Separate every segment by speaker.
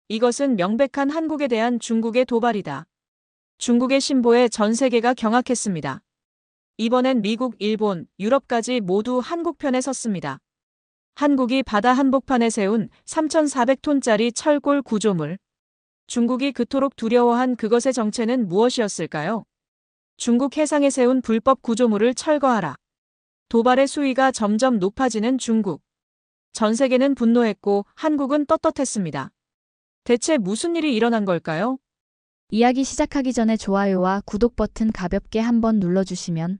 Speaker 1: 이것은 명백한 한국에 대한 중국의 도발이다. 중국의 신보에 전 세계가 경악했습니다. 이번엔 미국, 일본, 유럽까지 모두 한국 편에 섰습니다. 한국이 바다 한복판에 세운 3,400톤짜리 철골 구조물. 중국이 그토록 두려워한 그것의 정체는 무엇이었을까요? 중국 해상에 세운 불법 구조물을 철거하라. 도발의 수위가 점점 높아지는 중국. 전 세계는 분노했고 한국은 떳떳했습니다. 대체 무슨 일이 일어난 걸까요?
Speaker 2: 이야기 시작하기 전에 좋아요와 구독 버튼 가볍게 한번 눌러주시면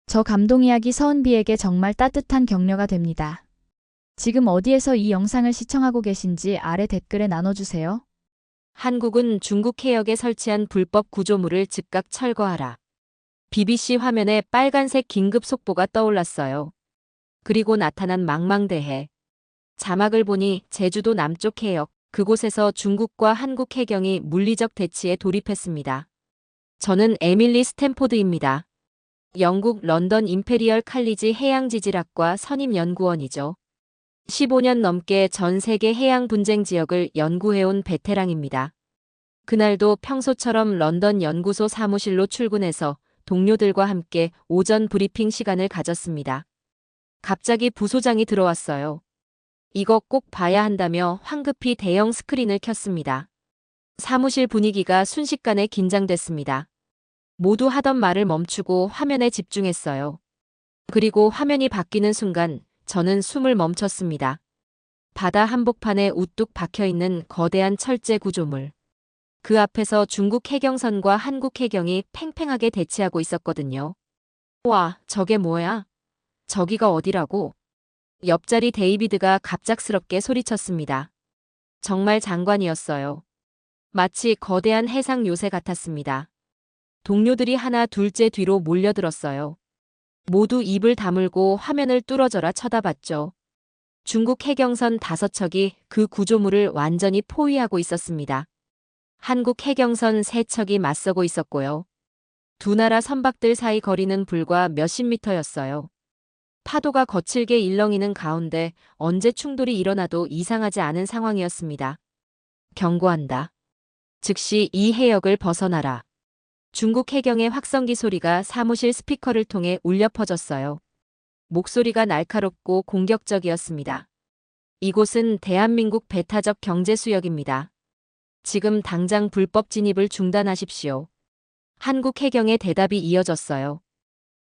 Speaker 2: 저 감동 이야기 서은비에게 정말 따뜻한 격려가 됩니다. 지금 어디에서 이 영상을 시청하고 계신지 아래 댓글에 나눠주세요.
Speaker 3: 한국은 중국 해역에 설치한 불법 구조물을 즉각 철거하라. BBC 화면에 빨간색 긴급 속보가 떠올랐어요. 그리고 나타난 망망대해. 자막을 보니 제주도 남쪽 해역, 그곳에서 중국과 한국 해경이 물리적 대치에 돌입했습니다. 저는 에밀리 스탠포드입니다. 영국 런던 임페리얼 칼리지 해양지질학과 선임연구원이죠. 15년 넘게 전 세계 해양 분쟁 지역을 연구해온 베테랑입니다. 그날도 평소처럼 런던 연구소 사무실로 출근해서 동료들과 함께 오전 브리핑 시간을 가졌습니다. 갑자기 부소장이 들어왔어요. 이거 꼭 봐야 한다며 황급히 대형 스크린을 켰습니다. 사무실 분위기가 순식간에 긴장됐습니다. 모두 하던 말을 멈추고 화면에 집중했어요. 그리고 화면이 바뀌는 순간 저는 숨을 멈췄습니다. 바다 한복판에 우뚝 박혀있는 거대한 철제 구조물. 그 앞에서 중국 해경선과 한국 해경이 팽팽하게 대치하고 있었거든요. 와, 저게 뭐야? 저기가 어디라고? 옆자리 데이비드가 갑작스럽게 소리쳤습니다. 정말 장관이었어요. 마치 거대한 해상 요새 같았습니다. 동료들이 하나 둘째 뒤로 몰려들었어요. 모두 입을 다물고 화면을 뚫어져라 쳐다봤죠. 중국 해경선 5척이 그 구조물을 완전히 포위하고 있었습니다. 한국 해경선 3척이 맞서고 있었고요. 두 나라 선박들 사이 거리는 불과 몇십 미터였어요. 파도가 거칠게 일렁이는 가운데 언제 충돌이 일어나도 이상하지 않은 상황이었습니다. 경고한다. 즉시 이 해역을 벗어나라. 중국 해경의 확성기 소리가 사무실 스피커를 통해 울려 퍼졌어요. 목소리가 날카롭고 공격적이었습니다. 이곳은 대한민국 배타적 경제수역입니다. 지금 당장 불법 진입을 중단하십시오. 한국 해경의 대답이 이어졌어요.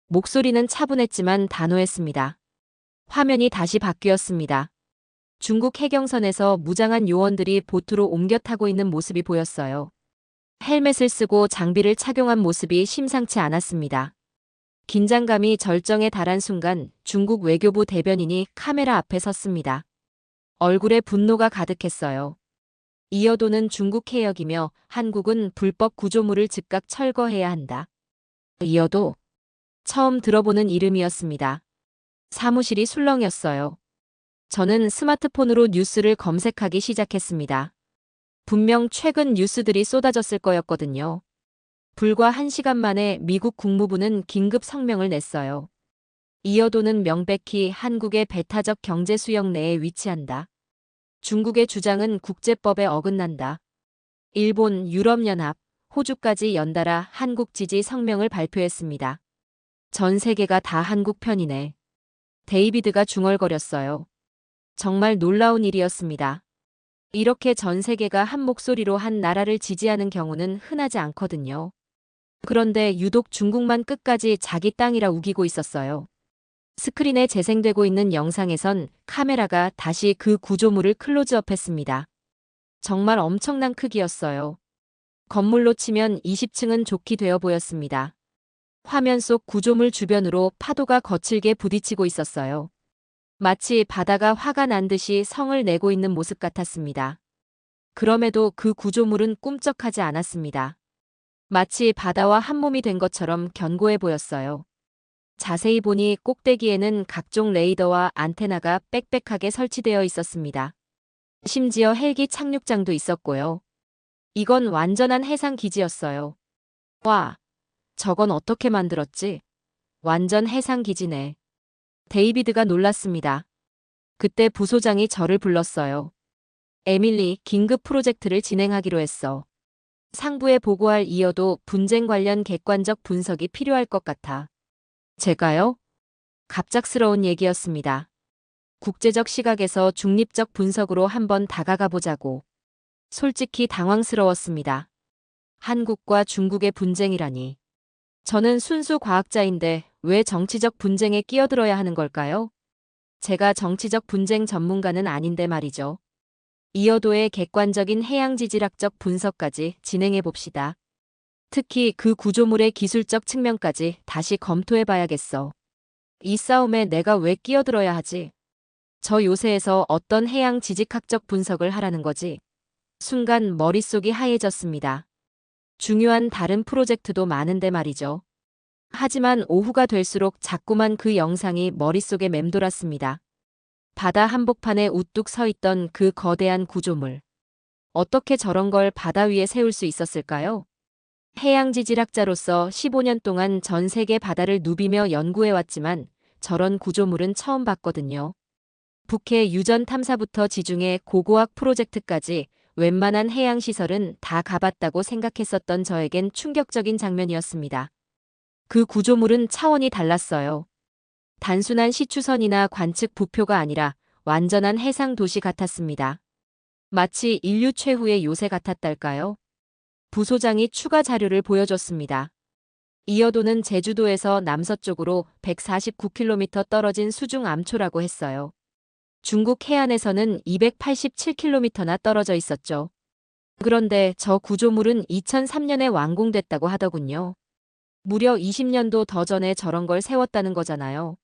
Speaker 3: 목소리는 차분했지만 단호했습니다. 화면이 다시 바뀌었습니다. 중국 해경선에서 무장한 요원들이 보트로 옮겨 타고 있는 모습이 보였어요. 헬멧을 쓰고 장비를 착용한 모습이 심상치 않았습니다. 긴장감이 절정에 달한 순간 중국 외교부 대변인이 카메라 앞에 섰습니다. 얼굴에 분노가 가득했어요. 이어도는 중국 해역이며 한국은 불법 구조물을 즉각 철거해야 한다. 이어도 처음 들어보는 이름이었습니다. 사무실이 술렁였어요. 저는 스마트폰으로 뉴스를 검색하기 시작했습니다. 분명 최근 뉴스들이 쏟아졌을 거였거든요. 불과 1시간 만에 미국 국무부는 긴급 성명을 냈어요. 이어도는 명백히 한국의 배타적 경제 수역 내에 위치한다. 중국의 주장은 국제법에 어긋난다. 일본, 유럽연합, 호주까지 연달아 한국 지지 성명을 발표했습니다. 전 세계가 다 한국 편이네. 데이비드가 중얼거렸어요. 정말 놀라운 일이었습니다. 이렇게 전 세계가 한 목소리로 한 나라를 지지하는 경우는 흔하지 않거든요. 그런데 유독 중국만 끝까지 자기 땅이라 우기고 있었어요. 스크린에 재생되고 있는 영상에선 카메라가 다시 그 구조물을 클로즈업했습니다. 정말 엄청난 크기였어요. 건물로 치면 20층은 좋게 되어 보였습니다. 화면 속 구조물 주변으로 파도가 거칠게 부딪히고 있었어요. 마치 바다가 화가 난 듯이 성을 내고 있는 모습 같았습니다. 그럼에도 그 구조물은 꿈쩍하지 않았습니다. 마치 바다와 한몸이 된 것처럼 견고해 보였어요. 자세히 보니 꼭대기에는 각종 레이더와 안테나가 빽빽하게 설치되어 있었습니다. 심지어 헬기 착륙장도 있었고요. 이건 완전한 해상 기지였어요. 와, 저건 어떻게 만들었지? 완전 해상 기지네. 데이비드가 놀랐습니다. 그때 부소장이 저를 불렀어요. 에밀리, 긴급 프로젝트를 진행하기로 했어. 상부에 보고할 이어도 분쟁 관련 객관적 분석이 필요할 것 같아. 제가요? 갑작스러운 얘기였습니다. 국제적 시각에서 중립적 분석으로 한번 다가가 보자고. 솔직히 당황스러웠습니다. 한국과 중국의 분쟁이라니. 저는 순수 과학자인데 왜 정치적 분쟁에 끼어들어야 하는 걸까요? 제가 정치적 분쟁 전문가는 아닌데 말이죠. 이어도의 객관적인 해양지질학적 분석까지 진행해 봅시다. 특히 그 구조물의 기술적 측면까지 다시 검토해 봐야겠어. 이 싸움에 내가 왜 끼어들어야 하지? 저 요새에서 어떤 해양 지질학적 분석을 하라는 거지? 순간 머릿속이 하얘졌습니다. 중요한 다른 프로젝트도 많은데 말이죠. 하지만 오후가 될수록 자꾸만 그 영상이 머릿속에 맴돌았습니다. 바다 한복판에 우뚝 서 있던 그 거대한 구조물. 어떻게 저런 걸 바다 위에 세울 수 있었을까요? 해양지질학자로서 15년 동안 전 세계 바다를 누비며 연구해왔지만 저런 구조물은 처음 봤거든요. 북해 유전 탐사부터 지중해 고고학 프로젝트까지 웬만한 해양시설은 다 가봤다고 생각했었던 저에겐 충격적인 장면이었습니다. 그 구조물은 차원이 달랐어요. 단순한 시추선이나 관측 부표가 아니라 완전한 해상 도시 같았습니다. 마치 인류 최후의 요새 같았달까요? 부소장이 추가 자료를 보여줬습니다. 이어도는 제주도에서 남서쪽으로 149km 떨어진 수중 암초라고 했어요. 중국 해안에서는 287km나 떨어져 있었죠. 그런데 저 구조물은 2003년에 완공됐다고 하더군요. 무려 20년도 더 전에 저런 걸 세웠다는 거잖아요.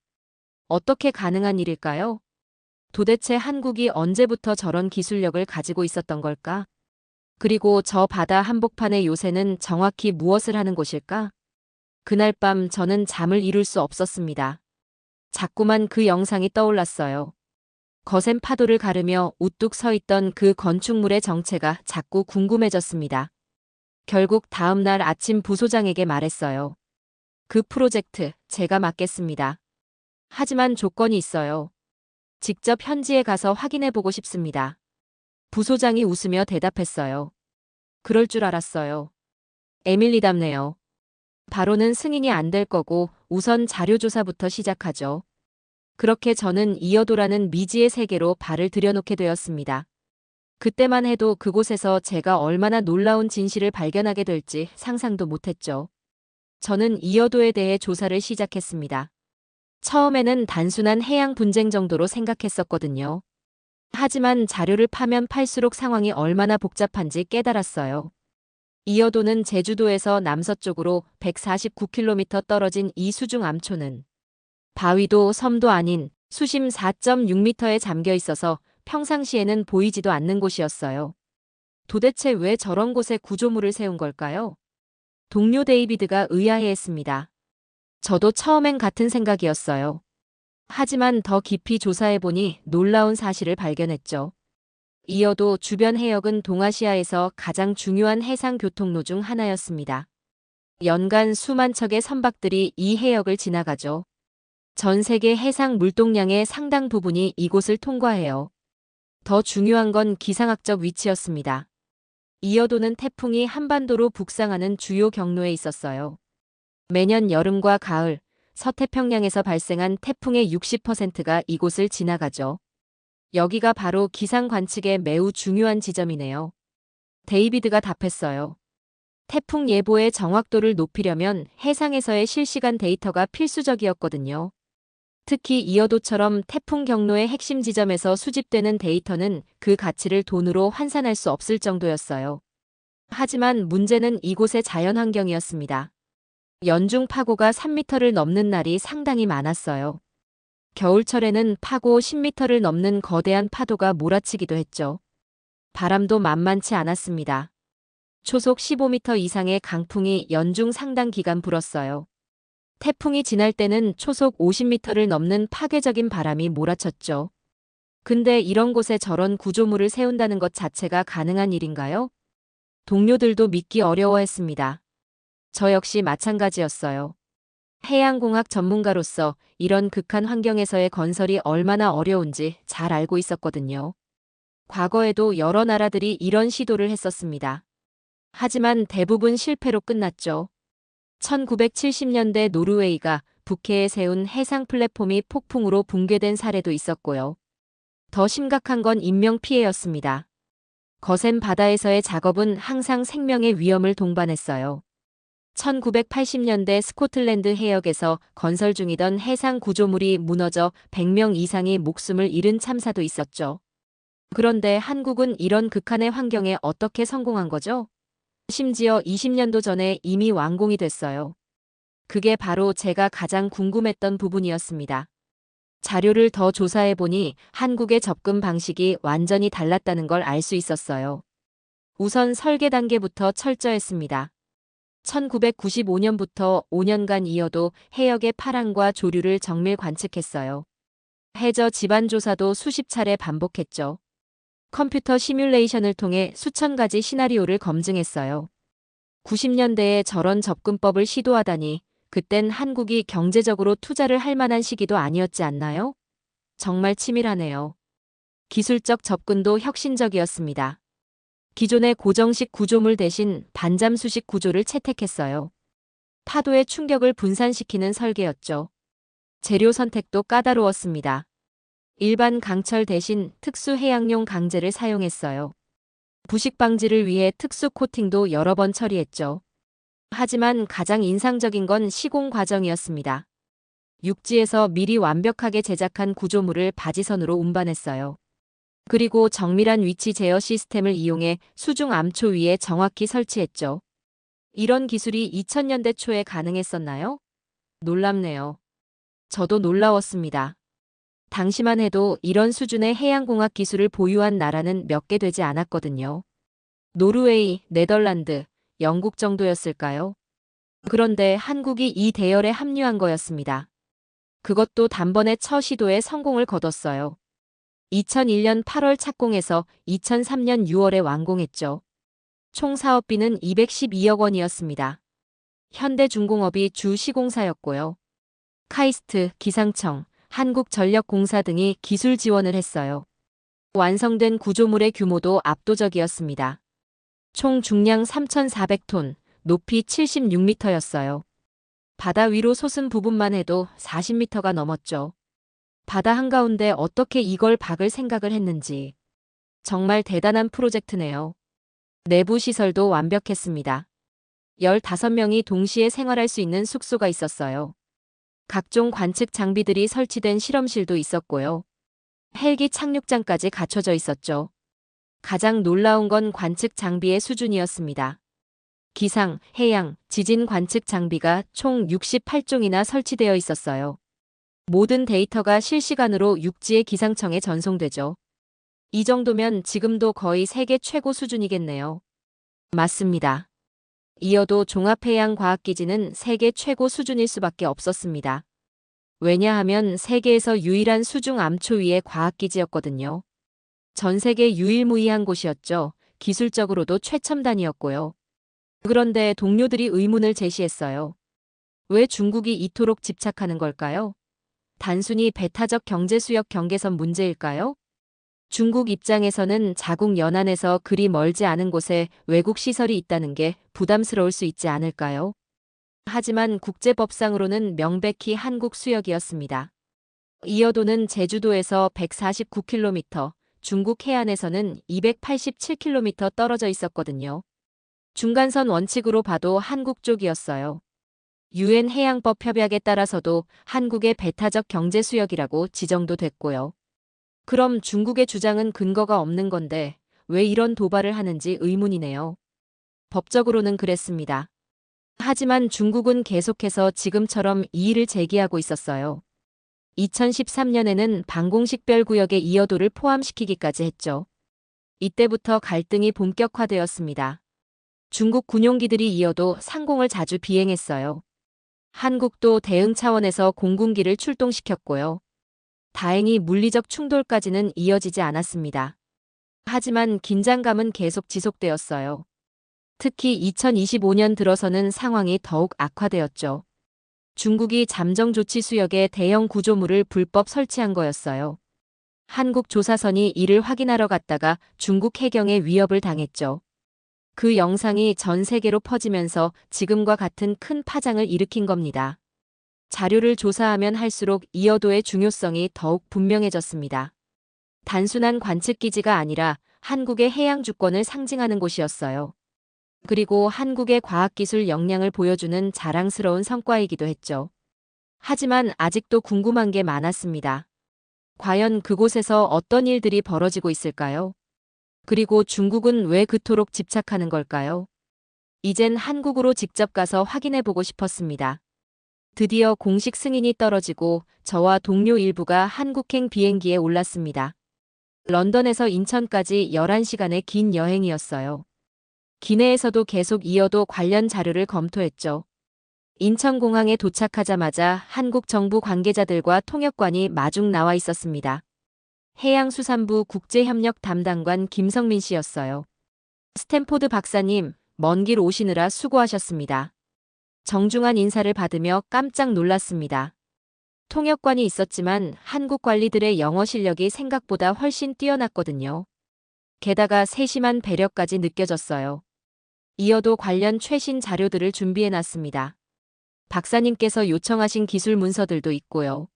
Speaker 3: 어떻게 가능한 일일까요? 도대체 한국이 언제부터 저런 기술력을 가지고 있었던 걸까? 그리고 저 바다 한복판의 요새는 정확히 무엇을 하는 곳일까? 그날 밤 저는 잠을 이룰 수 없었습니다. 자꾸만 그 영상이 떠올랐어요. 거센 파도를 가르며 우뚝 서 있던 그 건축물의 정체가 자꾸 궁금해졌습니다. 결국 다음 날 아침 부소장에게 말했어요. 그 프로젝트 제가 맡겠습니다. 하지만 조건이 있어요. 직접 현지에 가서 확인해보고 싶습니다. 부소장이 웃으며 대답했어요. 그럴 줄 알았어요. 에밀리답네요. 바로는 승인이 안 될 거고 우선 자료조사부터 시작하죠. 그렇게 저는 이어도라는 미지의 세계로 발을 들여놓게 되었습니다. 그때만 해도 그곳에서 제가 얼마나 놀라운 진실을 발견하게 될지 상상도 못했죠. 저는 이어도에 대해 조사를 시작했습니다. 처음에는 단순한 해양 분쟁 정도로 생각했었거든요. 하지만 자료를 파면 팔수록 상황이 얼마나 복잡한지 깨달았어요. 이어도는 제주도에서 남서쪽으로 149km 떨어진 이 수중 암초는 바위도 섬도 아닌 수심 4.6m에 잠겨 있어서 평상시에는 보이지도 않는 곳이었어요. 도대체 왜 저런 곳에 구조물을 세운 걸까요? 동료 데이비드가 의아해했습니다. 저도 처음엔 같은 생각이었어요. 하지만 더 깊이 조사해보니 놀라운 사실을 발견했죠. 이어도 주변 해역은 동아시아에서 가장 중요한 해상 교통로 중 하나였습니다. 연간 수만 척의 선박들이 이 해역을 지나가죠. 전 세계 해상 물동량의 상당 부분이 이곳을 통과해요. 더 중요한 건 기상학적 위치였습니다. 이어도는 태풍이 한반도로 북상하는 주요 경로에 있었어요. 매년 여름과 가을, 서태평양에서 발생한 태풍의 60%가 이곳을 지나가죠. 여기가 바로 기상 관측에 매우 중요한 지점이네요. 데이비드가 답했어요. 태풍 예보의 정확도를 높이려면 해상에서의 실시간 데이터가 필수적이었거든요. 특히 이어도처럼 태풍 경로의 핵심 지점에서 수집되는 데이터는 그 가치를 돈으로 환산할 수 없을 정도였어요. 하지만 문제는 이곳의 자연환경이었습니다. 연중 파고가 3m를 넘는 날이 상당히 많았어요. 겨울철에는 파고 10m를 넘는 거대한 파도가 몰아치기도 했죠. 바람도 만만치 않았습니다. 초속 15m 이상의 강풍이 연중 상당 기간 불었어요. 태풍이 지날 때는 초속 50m를 넘는 파괴적인 바람이 몰아쳤죠. 근데 이런 곳에 저런 구조물을 세운다는 것 자체가 가능한 일인가요? 동료들도 믿기 어려워했습니다. 저 역시 마찬가지였어요. 해양공학 전문가로서 이런 극한 환경에서의 건설이 얼마나 어려운지 잘 알고 있었거든요. 과거에도 여러 나라들이 이런 시도를 했었습니다. 하지만 대부분 실패로 끝났죠. 1970년대 노르웨이가 북해에 세운 해상 플랫폼이 폭풍으로 붕괴된 사례도 있었고요. 더 심각한 건 인명피해였습니다. 거센 바다에서의 작업은 항상 생명의 위험을 동반했어요. 1980년대 스코틀랜드 해역에서 건설 중이던 해상 구조물이 무너져 100명 이상이 목숨을 잃은 참사도 있었죠. 그런데 한국은 이런 극한의 환경에 어떻게 성공한 거죠? 심지어 20년도 전에 이미 완공이 됐어요. 그게 바로 제가 가장 궁금했던 부분이었습니다. 자료를 더 조사해보니 한국의 접근 방식이 완전히 달랐다는 걸 알 수 있었어요. 우선 설계 단계부터 철저했습니다. 1995년부터 5년간 이어도 해역의 파랑과 조류를 정밀 관측했어요. 해저 지반 조사도 수십 차례 반복했죠. 컴퓨터 시뮬레이션을 통해 수천 가지 시나리오를 검증했어요. 90년대에 저런 접근법을 시도하다니 그땐 한국이 경제적으로 투자를 할 만한 시기도 아니었지 않나요? 정말 치밀하네요. 기술적 접근도 혁신적이었습니다. 기존의 고정식 구조물 대신 반잠수식 구조를 채택했어요. 파도의 충격을 분산시키는 설계였죠. 재료 선택도 까다로웠습니다. 일반 강철 대신 특수 해양용 강재를 사용했어요. 부식 방지를 위해 특수 코팅도 여러 번 처리했죠. 하지만 가장 인상적인 건 시공 과정이었습니다. 육지에서 미리 완벽하게 제작한 구조물을 바지선으로 운반했어요. 그리고 정밀한 위치 제어 시스템을 이용해 수중 암초 위에 정확히 설치했죠. 이런 기술이 2000년대 초에 가능했었나요? 놀랍네요. 저도 놀라웠습니다. 당시만 해도 이런 수준의 해양공학 기술을 보유한 나라는 몇 개 되지 않았거든요. 노르웨이, 네덜란드, 영국 정도였을까요? 그런데 한국이 이 대열에 합류한 거였습니다. 그것도 단번에 첫 시도에 성공을 거뒀어요. 2001년 8월 착공해서 2003년 6월에 완공했죠. 총 사업비는 212억 원이었습니다. 현대중공업이 주 시공사였고요. 카이스트, 기상청, 한국전력공사 등이 기술 지원을 했어요. 완성된 구조물의 규모도 압도적이었습니다. 총 중량 3,400톤, 높이 76m였어요. 바다 위로 솟은 부분만 해도 40m가 넘었죠. 바다 한가운데 어떻게 이걸 박을 생각을 했는지. 정말 대단한 프로젝트네요. 내부 시설도 완벽했습니다. 15명이 동시에 생활할 수 있는 숙소가 있었어요. 각종 관측 장비들이 설치된 실험실도 있었고요. 헬기 착륙장까지 갖춰져 있었죠. 가장 놀라운 건 관측 장비의 수준이었습니다. 기상, 해양, 지진 관측 장비가 총 68종이나 설치되어 있었어요. 모든 데이터가 실시간으로 육지의 기상청에 전송되죠. 이 정도면 지금도 거의 세계 최고 수준이겠네요. 맞습니다. 이어도 종합해양과학기지는 세계 최고 수준일 수밖에 없었습니다. 왜냐하면 세계에서 유일한 수중 암초 위의 과학기지였거든요. 전 세계 유일무이한 곳이었죠. 기술적으로도 최첨단이었고요. 그런데 동료들이 의문을 제시했어요. 왜 중국이 이토록 집착하는 걸까요? 단순히 배타적 경제수역 경계선 문제일까요? 중국 입장에서는 자국 연안에서 그리 멀지 않은 곳에 외국 시설이 있다는 게 부담스러울 수 있지 않을까요? 하지만 국제법상으로는 명백히 한국 수역이었습니다. 이어도는 제주도에서 149km, 중국 해안에서는 287km 떨어져 있었거든요. 중간선 원칙으로 봐도 한국 쪽이었어요. 유엔 해양법 협약에 따라서도 한국의 배타적 경제수역이라고 지정도 됐고요. 그럼 중국의 주장은 근거가 없는 건데 왜 이런 도발을 하는지 의문이네요. 법적으로는 그랬습니다. 하지만 중국은 계속해서 지금처럼 이의를 제기하고 있었어요. 2013년에는 방공식별구역의 이어도를 포함시키기까지 했죠. 이때부터 갈등이 본격화되었습니다. 중국 군용기들이 이어도 상공을 자주 비행했어요. 한국도 대응 차원에서 공군기를 출동시켰고요. 다행히 물리적 충돌까지는 이어지지 않았습니다. 하지만 긴장감은 계속 지속되었어요. 특히 2025년 들어서는 상황이 더욱 악화되었죠. 중국이 잠정조치 수역에 대형 구조물을 불법 설치한 거였어요. 한국 조사선이 이를 확인하러 갔다가 중국 해경에 위협을 당했죠. 그 영상이 전 세계로 퍼지면서 지금과 같은 큰 파장을 일으킨 겁니다. 자료를 조사하면 할수록 이어도의 중요성이 더욱 분명해졌습니다. 단순한 관측기지가 아니라 한국의 해양 주권을 상징하는 곳이었어요. 그리고 한국의 과학기술 역량을 보여주는 자랑스러운 성과이기도 했죠. 하지만 아직도 궁금한 게 많았습니다. 과연 그곳에서 어떤 일들이 벌어지고 있을까요? 그리고 중국은 왜 그토록 집착하는 걸까요? 이젠 한국으로 직접 가서 확인해보고 싶었습니다. 드디어 공식 승인이 떨어지고 저와 동료 일부가 한국행 비행기에 올랐습니다. 런던에서 인천까지 11시간의 긴 여행이었어요. 기내에서도 계속 이어도 관련 자료를 검토했죠. 인천공항에 도착하자마자 한국 정부 관계자들과 통역관이 마중 나와 있었습니다. 해양수산부 국제협력 담당관 김성민 씨였어요. 스탠포드 박사님, 먼 길 오시느라 수고하셨습니다. 정중한 인사를 받으며 깜짝 놀랐습니다. 통역관이 있었지만 한국 관리들의 영어 실력이 생각보다 훨씬 뛰어났거든요. 게다가 세심한 배려까지 느껴졌어요. 이어도 관련 최신 자료들을 준비해놨습니다. 박사님께서 요청하신 기술 문서들도 있고요.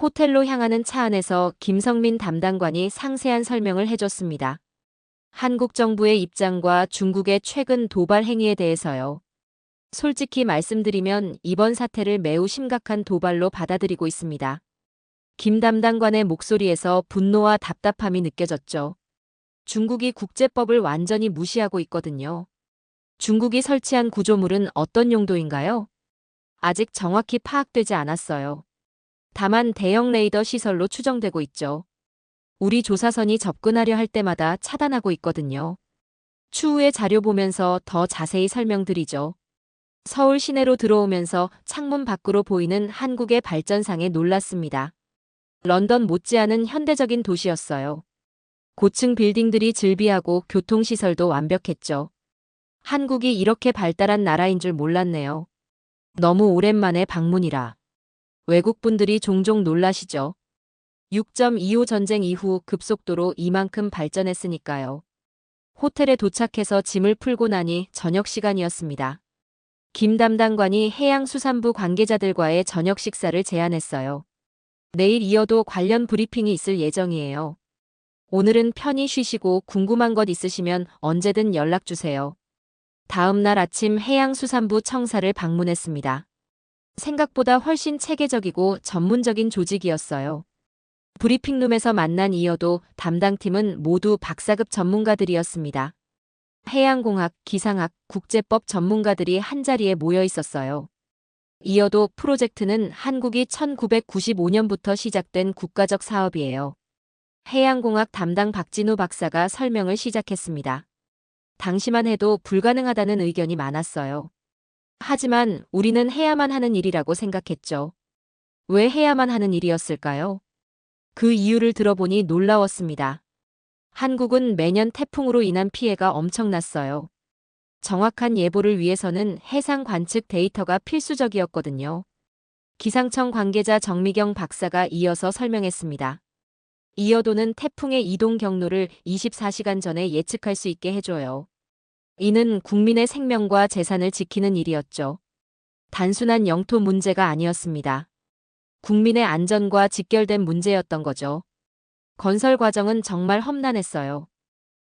Speaker 3: 호텔로 향하는 차 안에서 김성민 담당관이 상세한 설명을 해줬습니다. 한국 정부의 입장과 중국의 최근 도발 행위에 대해서요. 솔직히 말씀드리면 이번 사태를 매우 심각한 도발로 받아들이고 있습니다. 김 담당관의 목소리에서 분노와 답답함이 느껴졌죠. 중국이 국제법을 완전히 무시하고 있거든요. 중국이 설치한 구조물은 어떤 용도인가요? 아직 정확히 파악되지 않았어요. 다만 대형 레이더 시설로 추정되고 있죠. 우리 조사선이 접근하려 할 때마다 차단하고 있거든요. 추후에 자료 보면서 더 자세히 설명드리죠. 서울 시내로 들어오면서 창문 밖으로 보이는 한국의 발전상에 놀랐습니다. 런던 못지않은 현대적인 도시였어요. 고층 빌딩들이 즐비하고 교통시설도 완벽했죠. 한국이 이렇게 발달한 나라인 줄 몰랐네요. 너무 오랜만에 방문이라. 외국분들이 종종 놀라시죠. 6.25 전쟁 이후 급속도로 이만큼 발전했으니까요. 호텔에 도착해서 짐을 풀고 나니 저녁 시간이었습니다. 김 담당관이 해양수산부 관계자들과의 저녁 식사를 제안했어요. 내일 이어도 관련 브리핑이 있을 예정이에요. 오늘은 편히 쉬시고 궁금한 것 있으시면 언제든 연락주세요. 다음 날 아침 해양수산부 청사를 방문했습니다. 생각보다 훨씬 체계적이고 전문적인 조직이었어요. 브리핑룸에서 만난 이어도 담당팀은 모두 박사급 전문가들이었습니다. 해양공학, 기상학, 국제법 전문가들이 한자리에 모여 있었어요. 이어도 프로젝트는 한국이 1995년부터 시작된 국가적 사업이에요. 해양공학 담당 박진우 박사가 설명을 시작했습니다. 당시만 해도 불가능하다는 의견이 많았어요. 하지만 우리는 해야만 하는 일이라고 생각했죠. 왜 해야만 하는 일이었을까요? 그 이유를 들어보니 놀라웠습니다. 한국은 매년 태풍으로 인한 피해가 엄청났어요. 정확한 예보를 위해서는 해상 관측 데이터가 필수적이었거든요. 기상청 관계자 정미경 박사가 이어서 설명했습니다. 이어도는 태풍의 이동 경로를 24시간 전에 예측할 수 있게 해줘요. 이는 국민의 생명과 재산을 지키는 일이었죠. 단순한 영토 문제가 아니었습니다. 국민의 안전과 직결된 문제였던 거죠. 건설 과정은 정말 험난했어요.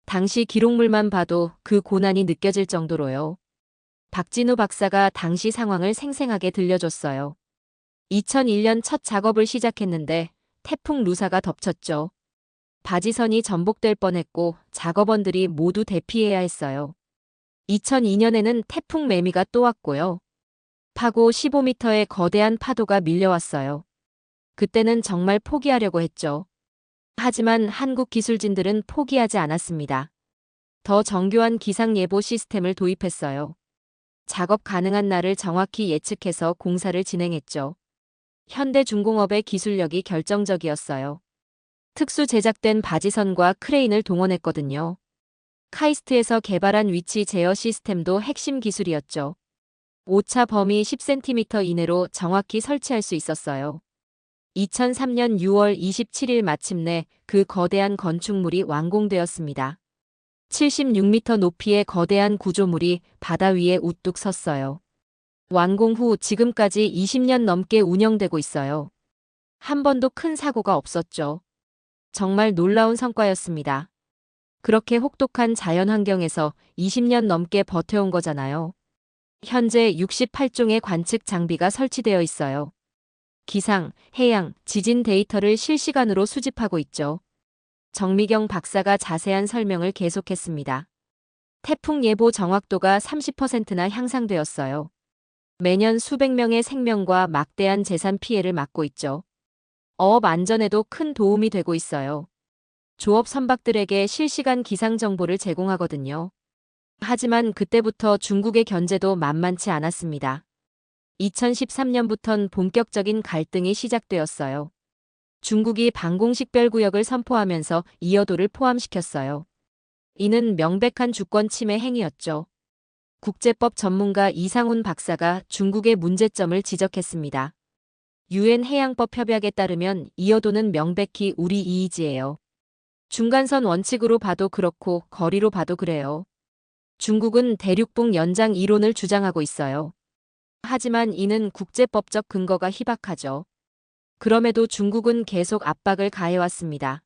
Speaker 3: 당시 기록물만 봐도 그 고난이 느껴질 정도로요. 박진우 박사가 당시 상황을 생생하게 들려줬어요. 2001년 첫 작업을 시작했는데 태풍 루사가 덮쳤죠. 바지선이 전복될 뻔했고 작업원들이 모두 대피해야 했어요. 2002년에는 태풍 매미가 또 왔고요. 파고 15m의 거대한 파도가 밀려왔어요. 그때는 정말 포기하려고 했죠. 하지만 한국 기술진들은 포기하지 않았습니다. 더 정교한 기상 예보 시스템을 도입했어요. 작업 가능한 날을 정확히 예측해서 공사를 진행했죠. 현대중공업의 기술력이 결정적이었어요. 특수 제작된 바지선과 크레인을 동원했거든요. 카이스트에서 개발한 위치 제어 시스템도 핵심 기술이었죠. 오차 범위 10cm 이내로 정확히 설치할 수 있었어요. 2003년 6월 27일 마침내 그 거대한 건축물이 완공되었습니다. 76m 높이의 거대한 구조물이 바다 위에 우뚝 섰어요. 완공 후 지금까지 20년 넘게 운영되고 있어요. 한 번도 큰 사고가 없었죠. 정말 놀라운 성과였습니다. 그렇게 혹독한 자연 환경에서 20년 넘게 버텨온 거잖아요. 현재 68종의 관측 장비가 설치되어 있어요. 기상, 해양, 지진 데이터를 실시간으로 수집하고 있죠. 정미경 박사가 자세한 설명을 계속했습니다. 태풍 예보 정확도가 30%나 향상되었어요. 매년 수백 명의 생명과 막대한 재산 피해를 막고 있죠. 어업 안전에도 큰 도움이 되고 있어요. 조업 선박들에게 실시간 기상 정보를 제공하거든요. 하지만 그때부터 중국의 견제도 만만치 않았습니다. 2013년부턴 본격적인 갈등이 시작되었어요. 중국이 방공식별구역을 선포하면서 이어도를 포함시켰어요. 이는 명백한 주권 침해 행위였죠. 국제법 전문가 이상훈 박사가 중국의 문제점을 지적했습니다. 유엔 해양법 협약에 따르면 이어도는 명백히 우리 이의지예요. 중간선 원칙으로 봐도 그렇고 거리로 봐도 그래요. 중국은 대륙붕 연장 이론을 주장하고 있어요. 하지만 이는 국제법적 근거가 희박하죠. 그럼에도 중국은 계속 압박을 가해왔습니다.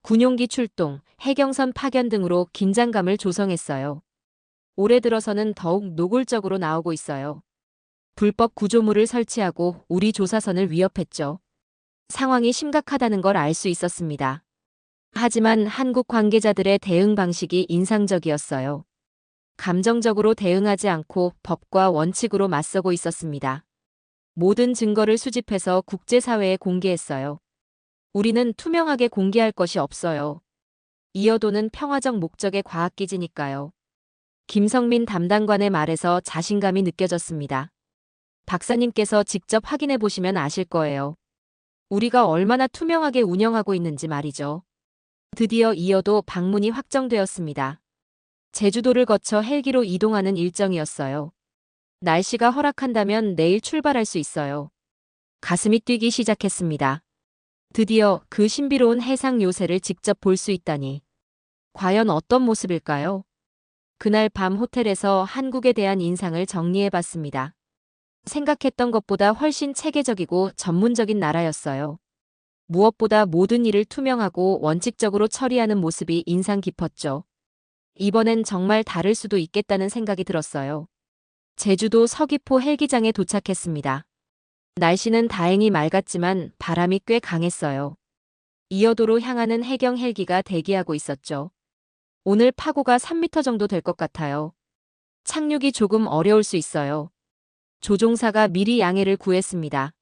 Speaker 3: 군용기 출동, 해경선 파견 등으로 긴장감을 조성했어요. 올해 들어서는 더욱 노골적으로 나오고 있어요. 불법 구조물을 설치하고 우리 조사선을 위협했죠. 상황이 심각하다는 걸 알 수 있었습니다. 하지만 한국 관계자들의 대응 방식이 인상적이었어요. 감정적으로 대응하지 않고 법과 원칙으로 맞서고 있었습니다. 모든 증거를 수집해서 국제사회에 공개했어요. 우리는 투명하게 공개할 것이 없어요. 이어도는 평화적 목적의 과학기지니까요. 김성민 담당관의 말에서 자신감이 느껴졌습니다. 박사님께서 직접 확인해 보시면 아실 거예요. 우리가 얼마나 투명하게 운영하고 있는지 말이죠. 드디어 이어도 방문이 확정되었습니다. 제주도를 거쳐 헬기로 이동하는 일정이었어요. 날씨가 허락한다면 내일 출발할 수 있어요. 가슴이 뛰기 시작했습니다. 드디어 그 신비로운 해상 요새를 직접 볼 수 있다니. 과연 어떤 모습일까요? 그날 밤 호텔에서 한국에 대한 인상을 정리해봤습니다. 생각했던 것보다 훨씬 체계적이고 전문적인 나라였어요. 무엇보다 모든 일을 투명하고 원칙적으로 처리하는 모습이 인상 깊었죠. 이번엔 정말 다를 수도 있겠다는 생각이 들었어요. 제주도 서귀포 헬기장에 도착했습니다. 날씨는 다행히 맑았지만 바람이 꽤 강했어요. 이어도로 향하는 해경 헬기가 대기하고 있었죠. 오늘 파고가 3m 정도 될 것 같아요. 착륙이 조금 어려울 수 있어요. 조종사가 미리 양해를 구했습니다.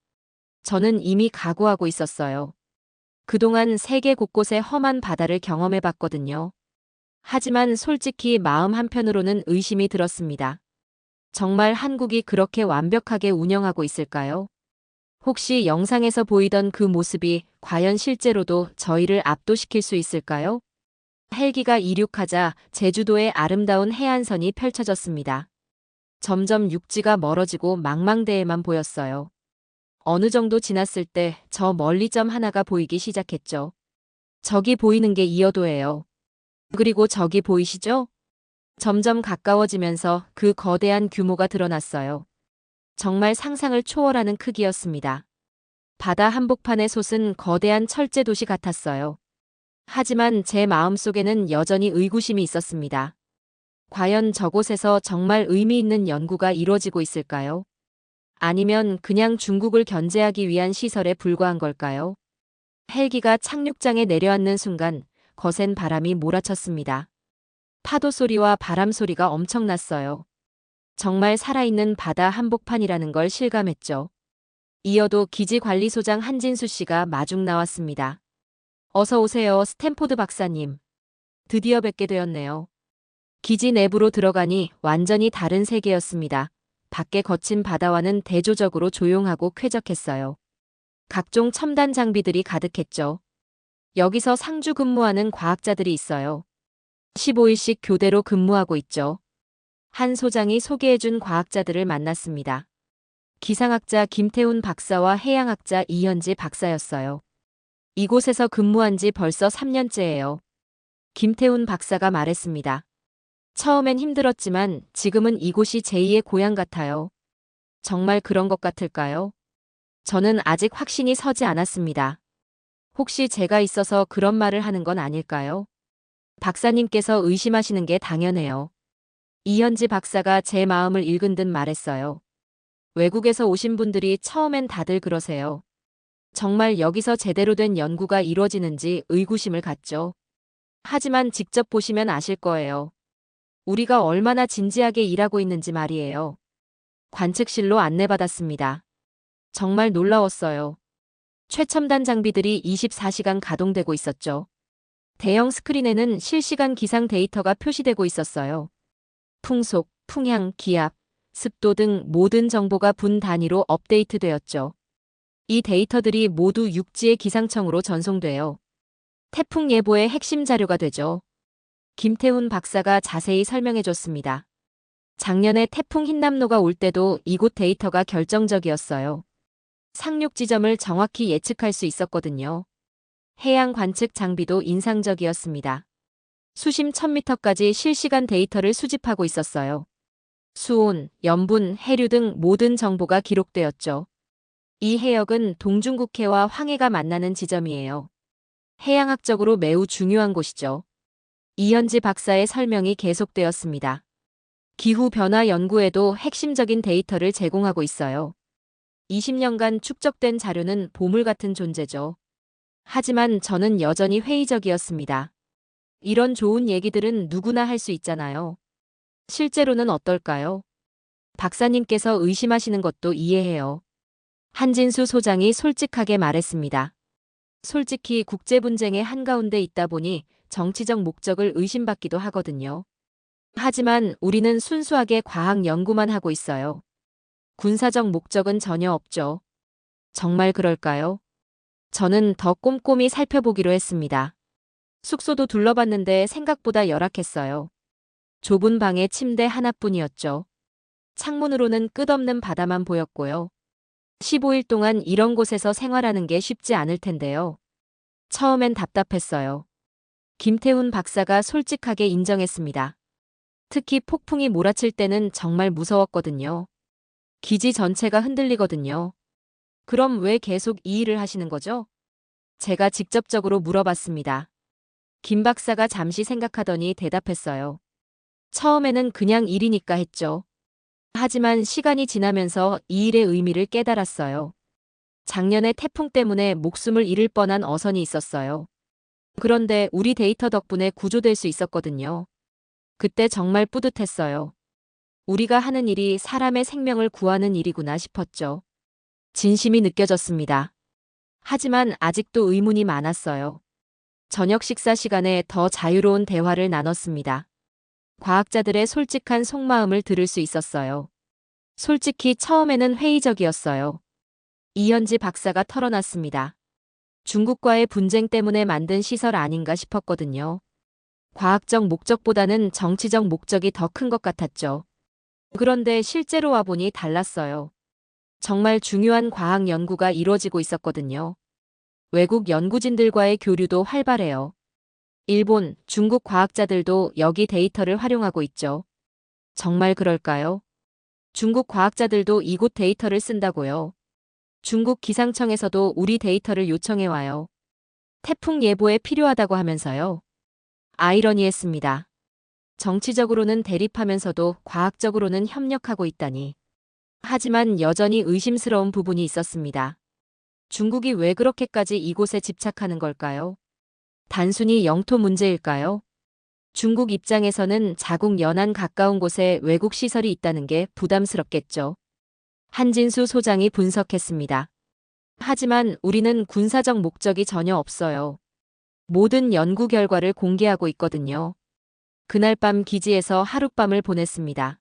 Speaker 3: 저는 이미 각오하고 있었어요. 그동안 세계 곳곳의 험한 바다를 경험해 봤거든요. 하지만 솔직히 마음 한편으로는 의심이 들었습니다. 정말 한국이 그렇게 완벽하게 운영하고 있을까요? 혹시 영상에서 보이던 그 모습이 과연 실제로도 저희를 압도시킬 수 있을까요? 헬기가 이륙하자 제주도의 아름다운 해안선이 펼쳐졌습니다. 점점 육지가 멀어지고 망망대해만 보였어요. 어느 정도 지났을 때 저 멀리 점 하나가 보이기 시작했죠. 저기 보이는 게 이어도예요. 그리고 저기 보이시죠? 점점 가까워지면서 그 거대한 규모가 드러났어요. 정말 상상을 초월하는 크기였습니다. 바다 한복판에 솟은 거대한 철제 도시 같았어요. 하지만 제 마음속에는 여전히 의구심이 있었습니다. 과연 저곳에서 정말 의미 있는 연구가 이루어지고 있을까요? 아니면 그냥 중국을 견제하기 위한 시설에 불과한 걸까요? 헬기가 착륙장에 내려앉는 순간 거센 바람이 몰아쳤습니다. 파도 소리와 바람 소리가 엄청났어요. 정말 살아있는 바다 한복판이라는 걸 실감했죠. 이어도 기지관리소장 한진수 씨가 마중 나왔습니다. 어서 오세요, 스탠포드 박사님. 드디어 뵙게 되었네요. 기지 내부로 들어가니 완전히 다른 세계였습니다. 밖의 거친 바다와는 대조적으로 조용하고 쾌적했어요. 각종 첨단 장비들이 가득했죠. 여기서 상주 근무하는 과학자들이 있어요. 15일씩 교대로 근무하고 있죠. 한 소장이 소개해준 과학자들을 만났습니다. 기상학자 김태훈 박사와 해양학자 이현지 박사였어요. 이곳에서 근무한 지 벌써 3년째예요. 김태훈 박사가 말했습니다. 처음엔 힘들었지만 지금은 이곳이 제2의 고향 같아요. 정말 그런 것 같을까요? 저는 아직 확신이 서지 않았습니다. 혹시 제가 있어서 그런 말을 하는 건 아닐까요? 박사님께서 의심하시는 게 당연해요. 이현지 박사가 제 마음을 읽은 듯 말했어요. 외국에서 오신 분들이 처음엔 다들 그러세요. 정말 여기서 제대로 된 연구가 이루어지는지 의구심을 갖죠. 하지만 직접 보시면 아실 거예요. 우리가 얼마나 진지하게 일하고 있는지 말이에요. 관측실로 안내받았습니다. 정말 놀라웠어요. 최첨단 장비들이 24시간 가동되고 있었죠. 대형 스크린에는 실시간 기상 데이터가 표시되고 있었어요. 풍속, 풍향, 기압, 습도 등 모든 정보가 분 단위로 업데이트되었죠. 이 데이터들이 모두 육지의 기상청으로 전송돼요. 태풍 예보의 핵심 자료가 되죠. 김태훈 박사가 자세히 설명해줬습니다. 작년에 태풍 흰남노가 올 때도 이곳 데이터가 결정적이었어요. 상륙 지점을 정확히 예측할 수 있었거든요. 해양 관측 장비도 인상적이었습니다. 수심 1000m까지 실시간 데이터를 수집하고 있었어요. 수온, 염분, 해류 등 모든 정보가 기록되었죠. 이 해역은 동중국해와 황해가 만나는 지점이에요. 해양학적으로 매우 중요한 곳이죠. 이현지 박사의 설명이 계속되었습니다. 기후변화 연구에도 핵심적인 데이터를 제공하고 있어요. 20년간 축적된 자료는 보물 같은 존재죠. 하지만 저는 여전히 회의적이었습니다. 이런 좋은 얘기들은 누구나 할 수 있잖아요. 실제로는 어떨까요? 박사님께서 의심하시는 것도 이해해요. 한진수 소장이 솔직하게 말했습니다. 솔직히 국제 분쟁의 한가운데 있다 보니 정치적 목적을 의심받기도 하거든요. 하지만 우리는 순수하게 과학 연구만 하고 있어요. 군사적 목적은 전혀 없죠. 정말 그럴까요? 저는 더 꼼꼼히 살펴보기로 했습니다. 숙소도 둘러봤는데 생각보다 열악했어요. 좁은 방에 침대 하나뿐이었죠. 창문으로는 끝없는 바다만 보였고요. 15일 동안 이런 곳에서 생활하는 게 쉽지 않을 텐데요. 처음엔 답답했어요. 김태훈 박사가 솔직하게 인정했습니다. 특히 폭풍이 몰아칠 때는 정말 무서웠거든요. 기지 전체가 흔들리거든요. 그럼 왜 계속 이 일을 하시는 거죠? 제가 직접적으로 물어봤습니다. 김 박사가 잠시 생각하더니 대답했어요. 처음에는 그냥 일이니까 했죠. 하지만 시간이 지나면서 이 일의 의미를 깨달았어요. 작년에 태풍 때문에 목숨을 잃을 뻔한 어선이 있었어요. 그런데 우리 데이터 덕분에 구조될 수 있었거든요. 그때 정말 뿌듯했어요. 우리가 하는 일이 사람의 생명을 구하는 일이구나 싶었죠. 진심이 느껴졌습니다. 하지만 아직도 의문이 많았어요. 저녁 식사 시간에 더 자유로운 대화를 나눴습니다. 과학자들의 솔직한 속마음을 들을 수 있었어요. 솔직히 처음에는 회의적이었어요. 이현지 박사가 털어놨습니다. 중국과의 분쟁 때문에 만든 시설 아닌가 싶었거든요. 과학적 목적보다는 정치적 목적이 더 큰 것 같았죠. 그런데 실제로 와보니 달랐어요. 정말 중요한 과학 연구가 이루어지고 있었거든요. 외국 연구진들과의 교류도 활발해요. 일본, 중국 과학자들도 여기 데이터를 활용하고 있죠. 정말 그럴까요? 중국 과학자들도 이곳 데이터를 쓴다고요. 중국 기상청에서도 우리 데이터를 요청해와요. 태풍 예보에 필요하다고 하면서요. 아이러니했습니다. 정치적으로는 대립하면서도 과학적으로는 협력하고 있다니. 하지만 여전히 의심스러운 부분이 있었습니다. 중국이 왜 그렇게까지 이곳에 집착하는 걸까요? 단순히 영토 문제일까요? 중국 입장에서는 자국 연안 가까운 곳에 외국 시설이 있다는 게 부담스럽겠죠. 한진수 소장이 분석했습니다. 하지만 우리는 군사적 목적이 전혀 없어요. 모든 연구 결과를 공개하고 있거든요. 그날 밤 기지에서 하룻밤을 보냈습니다.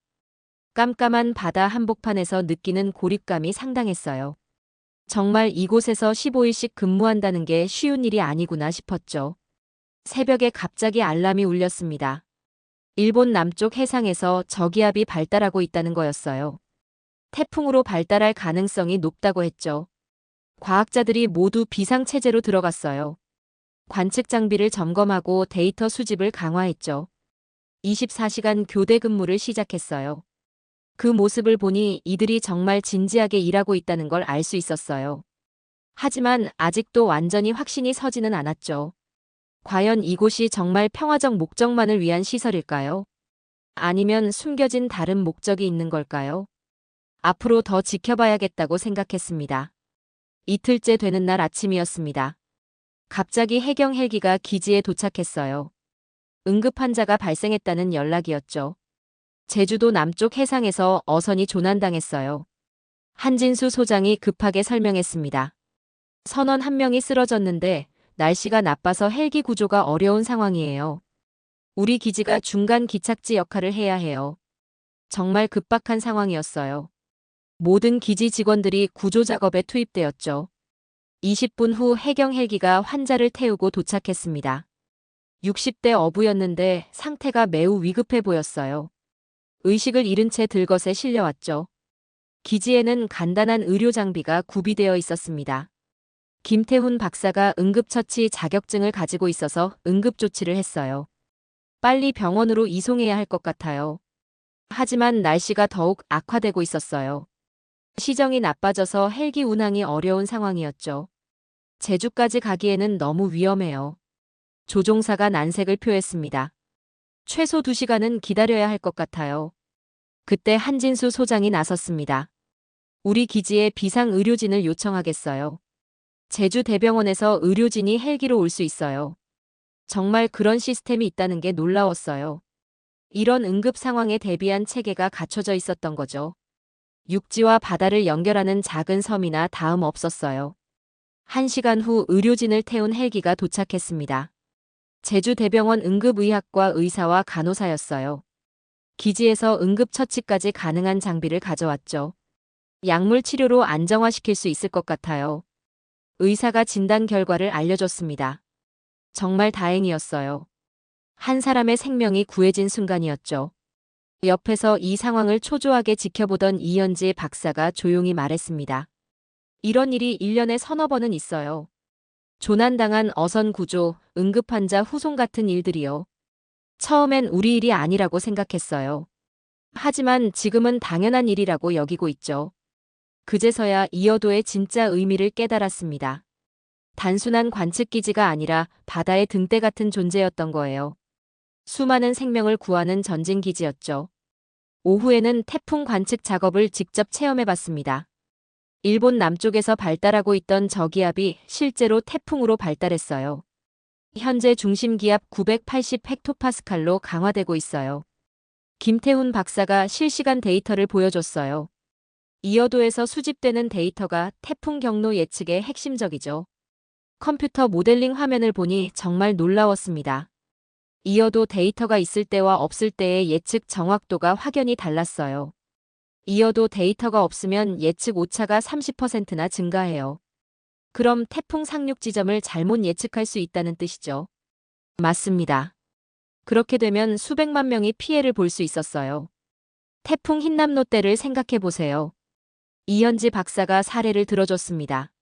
Speaker 3: 깜깜한 바다 한복판에서 느끼는 고립감이 상당했어요. 정말 이곳에서 15일씩 근무한다는 게 쉬운 일이 아니구나 싶었죠. 새벽에 갑자기 알람이 울렸습니다. 일본 남쪽 해상에서 저기압이 발달하고 있다는 거였어요. 태풍으로 발달할 가능성이 높다고 했죠. 과학자들이 모두 비상체제로 들어갔어요. 관측 장비를 점검하고 데이터 수집을 강화했죠. 24시간 교대 근무를 시작했어요. 그 모습을 보니 이들이 정말 진지하게 일하고 있다는 걸 알 수 있었어요. 하지만 아직도 완전히 확신이 서지는 않았죠. 과연 이곳이 정말 평화적 목적만을 위한 시설일까요? 아니면 숨겨진 다른 목적이 있는 걸까요? 앞으로 더 지켜봐야겠다고 생각했습니다. 이틀째 되는 날 아침이었습니다. 갑자기 해경 헬기가 기지에 도착했어요. 응급 환자가 발생했다는 연락이었죠. 제주도 남쪽 해상에서 어선이 조난당했어요. 한진수 소장이 급하게 설명했습니다. 선원 한 명이 쓰러졌는데 날씨가 나빠서 헬기 구조가 어려운 상황이에요. 우리 기지가 중간 기착지 역할을 해야 해요. 정말 급박한 상황이었어요. 모든 기지 직원들이 구조 작업에 투입되었죠. 20분 후 해경 헬기가 환자를 태우고 도착했습니다. 60대 어부였는데 상태가 매우 위급해 보였어요. 의식을 잃은 채 들것에 실려왔죠. 기지에는 간단한 의료 장비가 구비되어 있었습니다. 김태훈 박사가 응급처치 자격증을 가지고 있어서 응급조치를 했어요. 빨리 병원으로 이송해야 할 것 같아요. 하지만 날씨가 더욱 악화되고 있었어요. 시정이 나빠져서 헬기 운항이 어려운 상황이었죠. 제주까지 가기에는 너무 위험해요. 조종사가 난색을 표했습니다. 최소 2시간은 기다려야 할 것 같아요. 그때 한진수 소장이 나섰습니다. 우리 기지에 비상의료진을 요청하겠어요. 제주대병원에서 의료진이 헬기로 올 수 있어요. 정말 그런 시스템이 있다는 게 놀라웠어요. 이런 응급 상황에 대비한 체계가 갖춰져 있었던 거죠. 육지와 바다를 연결하는 작은 섬이나 다름 없었어요. 1시간 후 의료진을 태운 헬기가 도착했습니다. 제주대병원 응급의학과 의사와 간호사였어요. 기지에서 응급처치까지 가능한 장비를 가져왔죠. 약물 치료로 안정화시킬 수 있을 것 같아요. 의사가 진단 결과를 알려줬습니다. 정말 다행이었어요. 한 사람의 생명이 구해진 순간이었죠. 옆에서 이 상황을 초조하게 지켜보던 이현지 박사가 조용히 말했습니다. 이런 일이 1년에 서너 번은 있어요. 조난당한 어선 구조, 응급환자 후송 같은 일들이요. 처음엔 우리 일이 아니라고 생각했어요. 하지만 지금은 당연한 일이라고 여기고 있죠. 그제서야 이어도의 진짜 의미를 깨달았습니다. 단순한 관측기지가 아니라 바다의 등대 같은 존재였던 거예요. 수많은 생명을 구하는 전진기지였죠. 오후에는 태풍 관측 작업을 직접 체험해봤습니다. 일본 남쪽에서 발달하고 있던 저기압이 실제로 태풍으로 발달했어요. 현재 중심기압 980 헥토파스칼로 강화되고 있어요. 김태훈 박사가 실시간 데이터를 보여줬어요. 이어도에서 수집되는 데이터가 태풍 경로 예측에 핵심적이죠. 컴퓨터 모델링 화면을 보니 정말 놀라웠습니다. 이어도 데이터가 있을 때와 없을 때의 예측 정확도가 확연히 달랐어요. 이어도 데이터가 없으면 예측 오차가 30%나 증가해요. 그럼 태풍 상륙 지점을 잘못 예측할 수 있다는 뜻이죠. 맞습니다. 그렇게 되면 수백만 명이 피해를 볼 수 있었어요. 태풍 흰남노 때를 생각해 보세요. 이현지 박사가 사례를 들어줬습니다.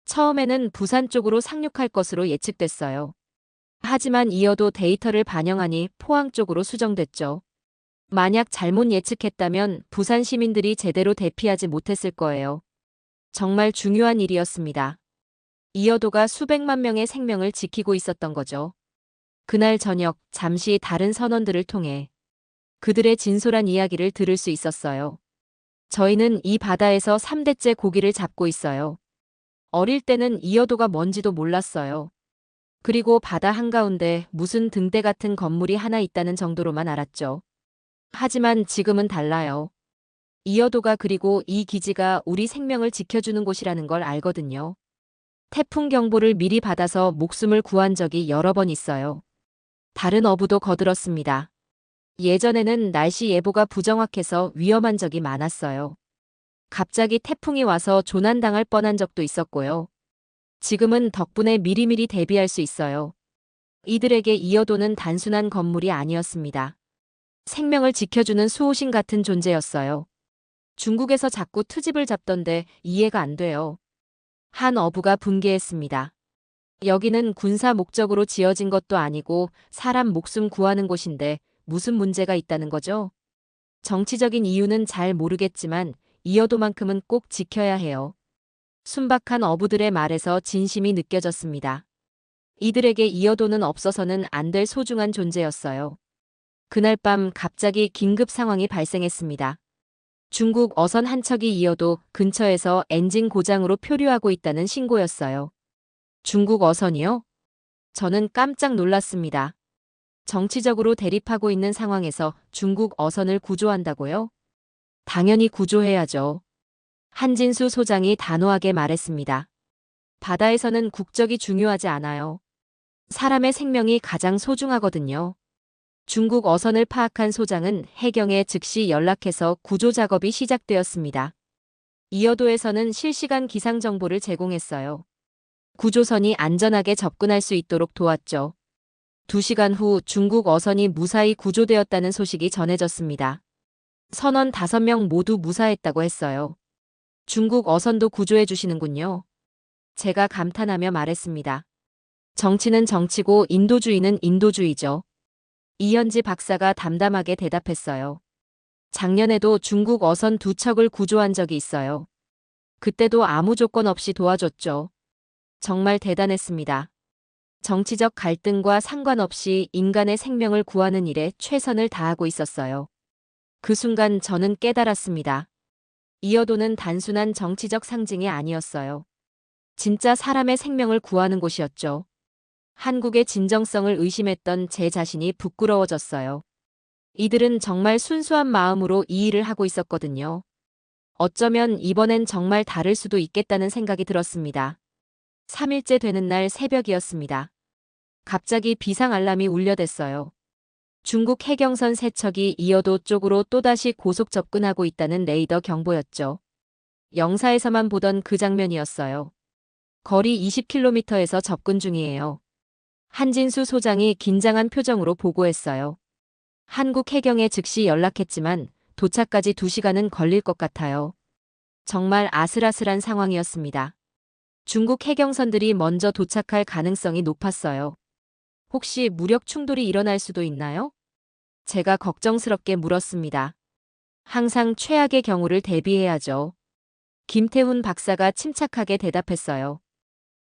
Speaker 3: 처음에는 부산 쪽으로 상륙할 것으로 예측됐어요. 하지만 이어도 데이터를 반영하니 포항 쪽으로 수정됐죠. 만약 잘못 예측했다면 부산 시민들이 제대로 대피하지 못했을 거예요. 정말 중요한 일이었습니다. 이어도가 수백만 명의 생명을 지키고 있었던 거죠. 그날 저녁 잠시 다른 선원들을 통해 그들의 진솔한 이야기를 들을 수 있었어요. 저희는 이 바다에서 3대째 고기를 잡고 있어요. 어릴 때는 이어도가 뭔지도 몰랐어요. 그리고 바다 한가운데 무슨 등대 같은 건물이 하나 있다는 정도로만 알았죠. 하지만 지금은 달라요. 이어도가 그리고 이 기지가 우리 생명을 지켜주는 곳이라는 걸 알거든요. 태풍 경보를 미리 받아서 목숨을 구한 적이 여러 번 있어요. 다른 어부도 거들었습니다. 예전에는 날씨 예보가 부정확해서 위험한 적이 많았어요. 갑자기 태풍이 와서 조난당할 뻔한 적도 있었고요. 지금은 덕분에 미리미리 대비할 수 있어요. 이들에게 이어도는 단순한 건물이 아니었습니다. 생명을 지켜주는 수호신 같은 존재였어요. 중국에서 자꾸 트집을 잡던데 이해가 안 돼요. 한 어부가 분개했습니다. 여기는 군사 목적으로 지어진 것도 아니고 사람 목숨 구하는 곳인데 무슨 문제가 있다는 거죠? 정치적인 이유는 잘 모르겠지만 이어도만큼은 꼭 지켜야 해요. 순박한 어부들의 말에서 진심이 느껴졌습니다. 이들에게 이어도는 없어서는 안 될 소중한 존재였어요. 그날 밤 갑자기 긴급 상황이 발생했습니다. 중국 어선 한 척이 이어도 근처에서 엔진 고장으로 표류하고 있다는 신고였어요. 중국 어선이요? 저는 깜짝 놀랐습니다. 정치적으로 대립하고 있는 상황에서 중국 어선을 구조한다고요? 당연히 구조해야죠. 한진수 소장이 단호하게 말했습니다. 바다에서는 국적이 중요하지 않아요. 사람의 생명이 가장 소중하거든요. 중국 어선을 파악한 소장은 해경에 즉시 연락해서 구조 작업이 시작되었습니다. 이어도에서는 실시간 기상 정보를 제공했어요. 구조선이 안전하게 접근할 수 있도록 도왔죠. 2시간 후 중국 어선이 무사히 구조되었다는 소식이 전해졌습니다. 선원 5명 모두 무사했다고 했어요. 중국 어선도 구조해 주시는군요. 제가 감탄하며 말했습니다. 정치는 정치고 인도주의는 인도주의죠. 이현지 박사가 담담하게 대답했어요. 작년에도 중국 어선 2척을 구조한 적이 있어요. 그때도 아무 조건 없이 도와줬죠. 정말 대단했습니다. 정치적 갈등과 상관없이 인간의 생명을 구하는 일에 최선을 다하고 있었어요. 그 순간 저는 깨달았습니다. 이어도는 단순한 정치적 상징이 아니었어요. 진짜 사람의 생명을 구하는 곳이었죠. 한국의 진정성을 의심했던 제 자신이 부끄러워졌어요. 이들은 정말 순수한 마음으로 이 일을 하고 있었거든요. 어쩌면 이번엔 정말 다를 수도 있겠다는 생각이 들었습니다. 3일째 되는 날 새벽이었습니다. 갑자기 비상 알람이 울려댔어요. 중국 해경선 3척이 이어도 쪽으로 또다시 고속 접근하고 있다는 레이더 경보였죠. 영사에서만 보던 그 장면이었어요. 거리 20km에서 접근 중이에요. 한진수 소장이 긴장한 표정으로 보고했어요. 한국 해경에 즉시 연락했지만 도착까지 2시간은 걸릴 것 같아요. 정말 아슬아슬한 상황이었습니다. 중국 해경선들이 먼저 도착할 가능성이 높았어요. 혹시 무력 충돌이 일어날 수도 있나요? 제가 걱정스럽게 물었습니다. 항상 최악의 경우를 대비해야죠. 김태훈 박사가 침착하게 대답했어요.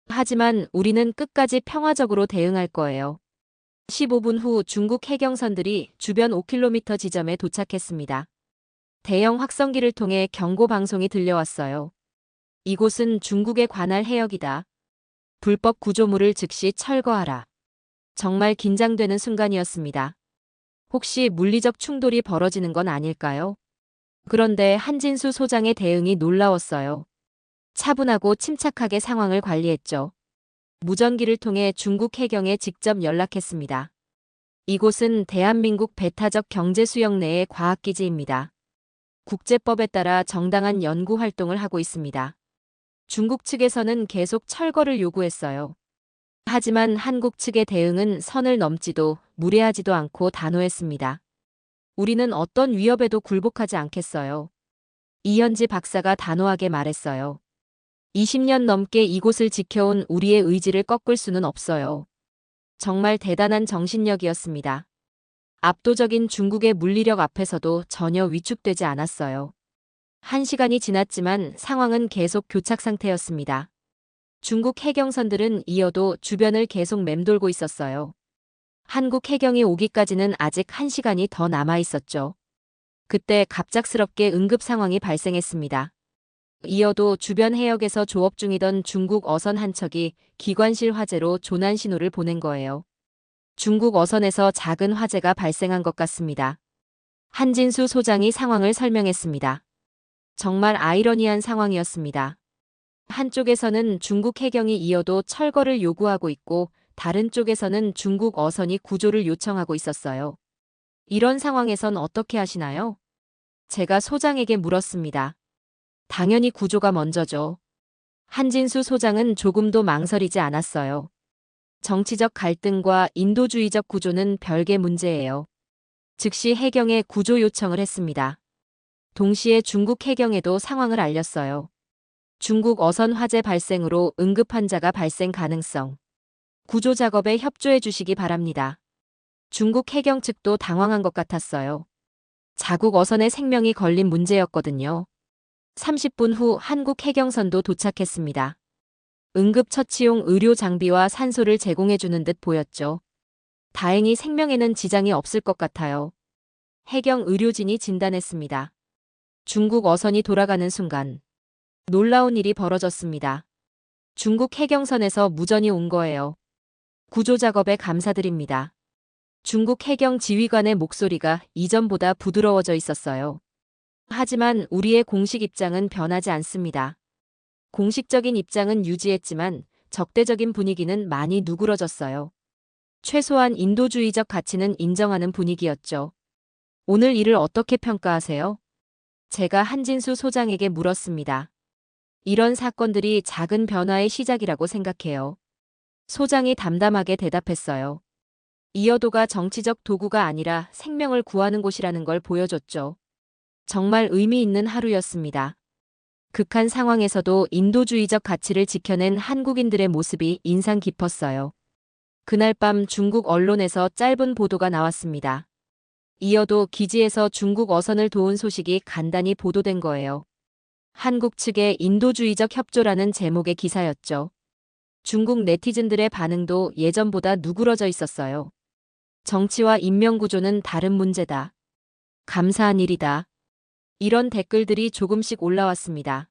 Speaker 3: 하지만 우리는 끝까지 평화적으로 대응할 거예요. 15분 후 중국 해경선들이 주변 5km 지점에 도착했습니다. 대형 확성기를 통해 경고 방송이 들려왔어요. 이곳은 중국의 관할 해역이다. 불법 구조물을 즉시 철거하라. 정말 긴장되는 순간이었습니다. 혹시 물리적 충돌이 벌어지는 건 아닐까요? 그런데 한진수 소장의 대응이 놀라웠어요. 차분하고 침착하게 상황을 관리했죠. 무전기를 통해 중국 해경에 직접 연락했습니다. 이곳은 대한민국 배타적 경제수역 내의 과학기지입니다. 국제법에 따라 정당한 연구 활동을 하고 있습니다. 중국 측에서는 계속 철거를 요구했어요. 하지만 한국 측의 대응은 선을 넘지도 무례하지도 않고 단호했습니다. 우리는 어떤 위협에도 굴복하지 않겠어요. 이현지 박사가 단호하게 말했어요. 20년 넘게 이곳을 지켜온 우리의 의지를 꺾을 수는 없어요. 정말 대단한 정신력이었습니다. 압도적인 중국의 물리력 앞에서도 전혀 위축되지 않았어요. 1시간이 지났지만 상황은 계속 교착 상태였습니다. 중국 해경선들은 이어도 주변을 계속 맴돌고 있었어요. 한국 해경이 오기까지는 아직 1시간이 더 남아 있었죠. 그때 갑작스럽게 응급 상황이 발생했습니다. 이어도 주변 해역에서 조업 중이던 중국 어선 한 척이 기관실 화재로 조난 신호를 보낸 거예요. 중국 어선에서 작은 화재가 발생한 것 같습니다. 한진수 소장이 상황을 설명했습니다. 정말 아이러니한 상황이었습니다. 한쪽에서는 중국 해경이 이어도 철거를 요구하고 있고 다른 쪽에서는 중국 어선이 구조를 요청하고 있었어요. 이런 상황에선 어떻게 하시나요? 제가 소장에게 물었습니다. 당연히 구조가 먼저죠. 한진수 소장은 조금도 망설이지 않았어요. 정치적 갈등과 인도주의적 구조는 별개 문제예요. 즉시 해경에 구조 요청을 했습니다. 동시에 중국 해경에도 상황을 알렸어요. 중국 어선 화재 발생으로 응급 환자가 발생 가능성. 구조 작업에 협조해 주시기 바랍니다. 중국 해경 측도 당황한 것 같았어요. 자국 어선의 생명이 걸린 문제였거든요. 30분 후 한국 해경선도 도착했습니다. 응급처치용 의료 장비와 산소를 제공해 주는 듯 보였죠. 다행히 생명에는 지장이 없을 것 같아요. 해경 의료진이 진단했습니다. 중국 어선이 돌아가는 순간 놀라운 일이 벌어졌습니다. 중국 해경선에서 무전이 온 거예요. 구조 작업에 감사드립니다. 중국 해경 지휘관의 목소리가 이전보다 부드러워져 있었어요. 하지만 우리의 공식 입장은 변하지 않습니다. 공식적인 입장은 유지했지만 적대적인 분위기는 많이 누그러졌어요. 최소한 인도주의적 가치는 인정하는 분위기였죠. 오늘 일을 어떻게 평가하세요? 제가 한진수 소장에게 물었습니다. 이런 사건들이 작은 변화의 시작이라고 생각해요. 소장이 담담하게 대답했어요. 이어도가 정치적 도구가 아니라 생명을 구하는 곳이라는 걸 보여줬죠. 정말 의미 있는 하루였습니다. 극한 상황에서도 인도주의적 가치를 지켜낸 한국인들의 모습이 인상 깊었어요. 그날 밤 중국 언론에서 짧은 보도가 나왔습니다. 이어도 기지에서 중국 어선을 도운 소식이 간단히 보도된 거예요. 한국 측의 인도주의적 협조라는 제목의 기사였죠. 중국 네티즌들의 반응도 예전보다 누그러져 있었어요. 정치와 인명구조는 다른 문제다. 감사한 일이다. 이런 댓글들이 조금씩 올라왔습니다.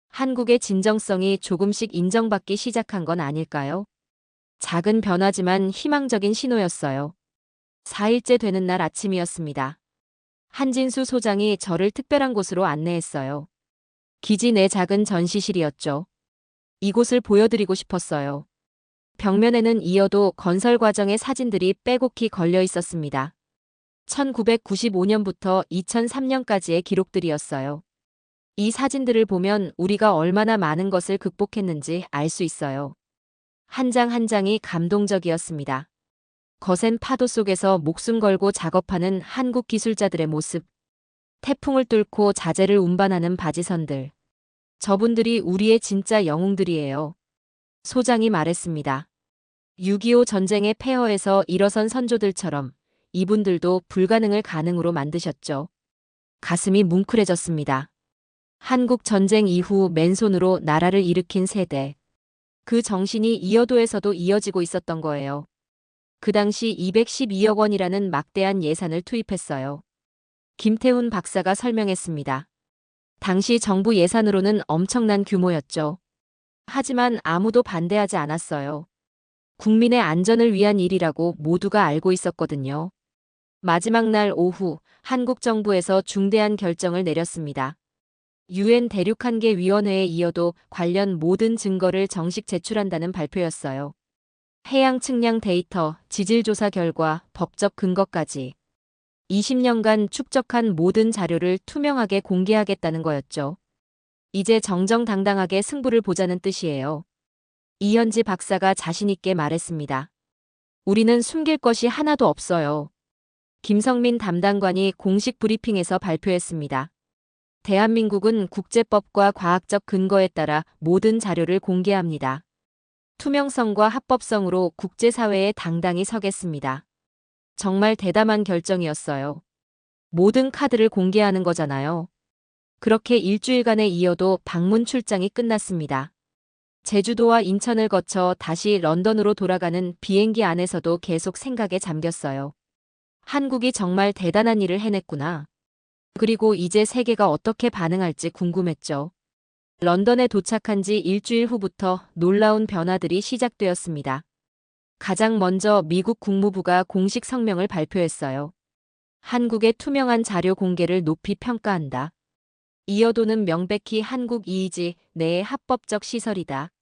Speaker 3: 한국의 진정성이 조금씩 인정받기 시작한 건 아닐까요? 작은 변화지만 희망적인 신호였어요. 4일째 되는 날 아침이었습니다. 한진수 소장이 저를 특별한 곳으로 안내했어요. 기지 내 작은 전시실이었죠. 이곳을 보여드리고 싶었어요. 벽면에는 이어도 건설 과정의 사진들이 빼곡히 걸려 있었습니다. 1995년부터 2003년까지의 기록들이었어요. 이 사진들을 보면 우리가 얼마나 많은 것을 극복했는지 알 수 있어요. 한 장 한 장이 감동적이었습니다. 거센 파도 속에서 목숨 걸고 작업하는 한국 기술자들의 모습. 태풍을 뚫고 자재를 운반하는 바지선들. 저분들이 우리의 진짜 영웅들이에요. 소장이 말했습니다. 6.25 전쟁의 폐허에서 일어선 선조들처럼 이분들도 불가능을 가능으로 만드셨죠. 가슴이 뭉클해졌습니다. 한국 전쟁 이후 맨손으로 나라를 일으킨 세대. 그 정신이 이어도에서도 이어지고 있었던 거예요. 그 당시 212억 원이라는 막대한 예산을 투입했어요. 김태훈 박사가 설명했습니다. 당시 정부 예산으로는 엄청난 규모였죠. 하지만 아무도 반대하지 않았어요. 국민의 안전을 위한 일이라고 모두가 알고 있었거든요. 마지막 날 오후 한국 정부에서 중대한 결정을 내렸습니다. 유엔 대륙한계 위원회에 이어도 관련 모든 증거를 정식 제출한다는 발표였어요. 해양 측량 데이터, 지질조사 결과, 법적 근거까지 20년간 축적한 모든 자료를 투명하게 공개하겠다는 거였죠. 이제 정정당당하게 승부를 보자는 뜻이에요. 이현지 박사가 자신있게 말했습니다. 우리는 숨길 것이 하나도 없어요. 김성민 담당관이 공식 브리핑에서 발표했습니다. 대한민국은 국제법과 과학적 근거에 따라 모든 자료를 공개합니다. 투명성과 합법성으로 국제사회에 당당히 서겠습니다. 정말 대담한 결정이었어요. 모든 카드를 공개하는 거잖아요. 그렇게 일주일간의 이어도 방문 출장이 끝났습니다. 제주도와 인천을 거쳐 다시 런던으로 돌아가는 비행기 안에서도 계속 생각에 잠겼어요. 한국이 정말 대단한 일을 해냈구나. 그리고 이제 세계가 어떻게 반응할지 궁금했죠. 런던에 도착한 지 일주일 후부터 놀라운 변화들이 시작되었습니다. 가장 먼저 미국 국무부가 공식 성명을 발표했어요. 한국의 투명한 자료 공개를 높이 평가한다. 이어도는 명백히 한국 이의지 내의 합법적 시설이다.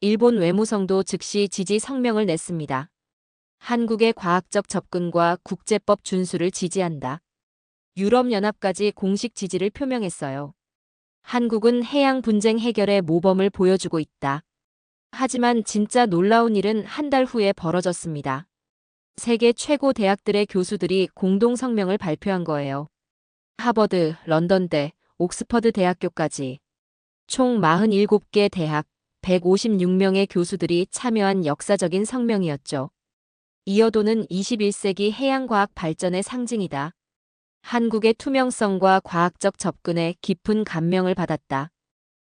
Speaker 3: 일본 외무성도 즉시 지지 성명을 냈습니다. 한국의 과학적 접근과 국제법 준수를 지지한다. 유럽연합까지 공식 지지를 표명했어요. 한국은 해양 분쟁 해결의 모범을 보여주고 있다. 하지만 진짜 놀라운 일은 한 달 후에 벌어졌습니다. 세계 최고 대학들의 교수들이 공동 성명을 발표한 거예요. 하버드, 런던대, 옥스퍼드 대학교까지 총 47개 대학, 156명의 교수들이 참여한 역사적인 성명이었죠. 이어도는 21세기 해양과학 발전의 상징이다. 한국의 투명성과 과학적 접근에 깊은 감명을 받았다.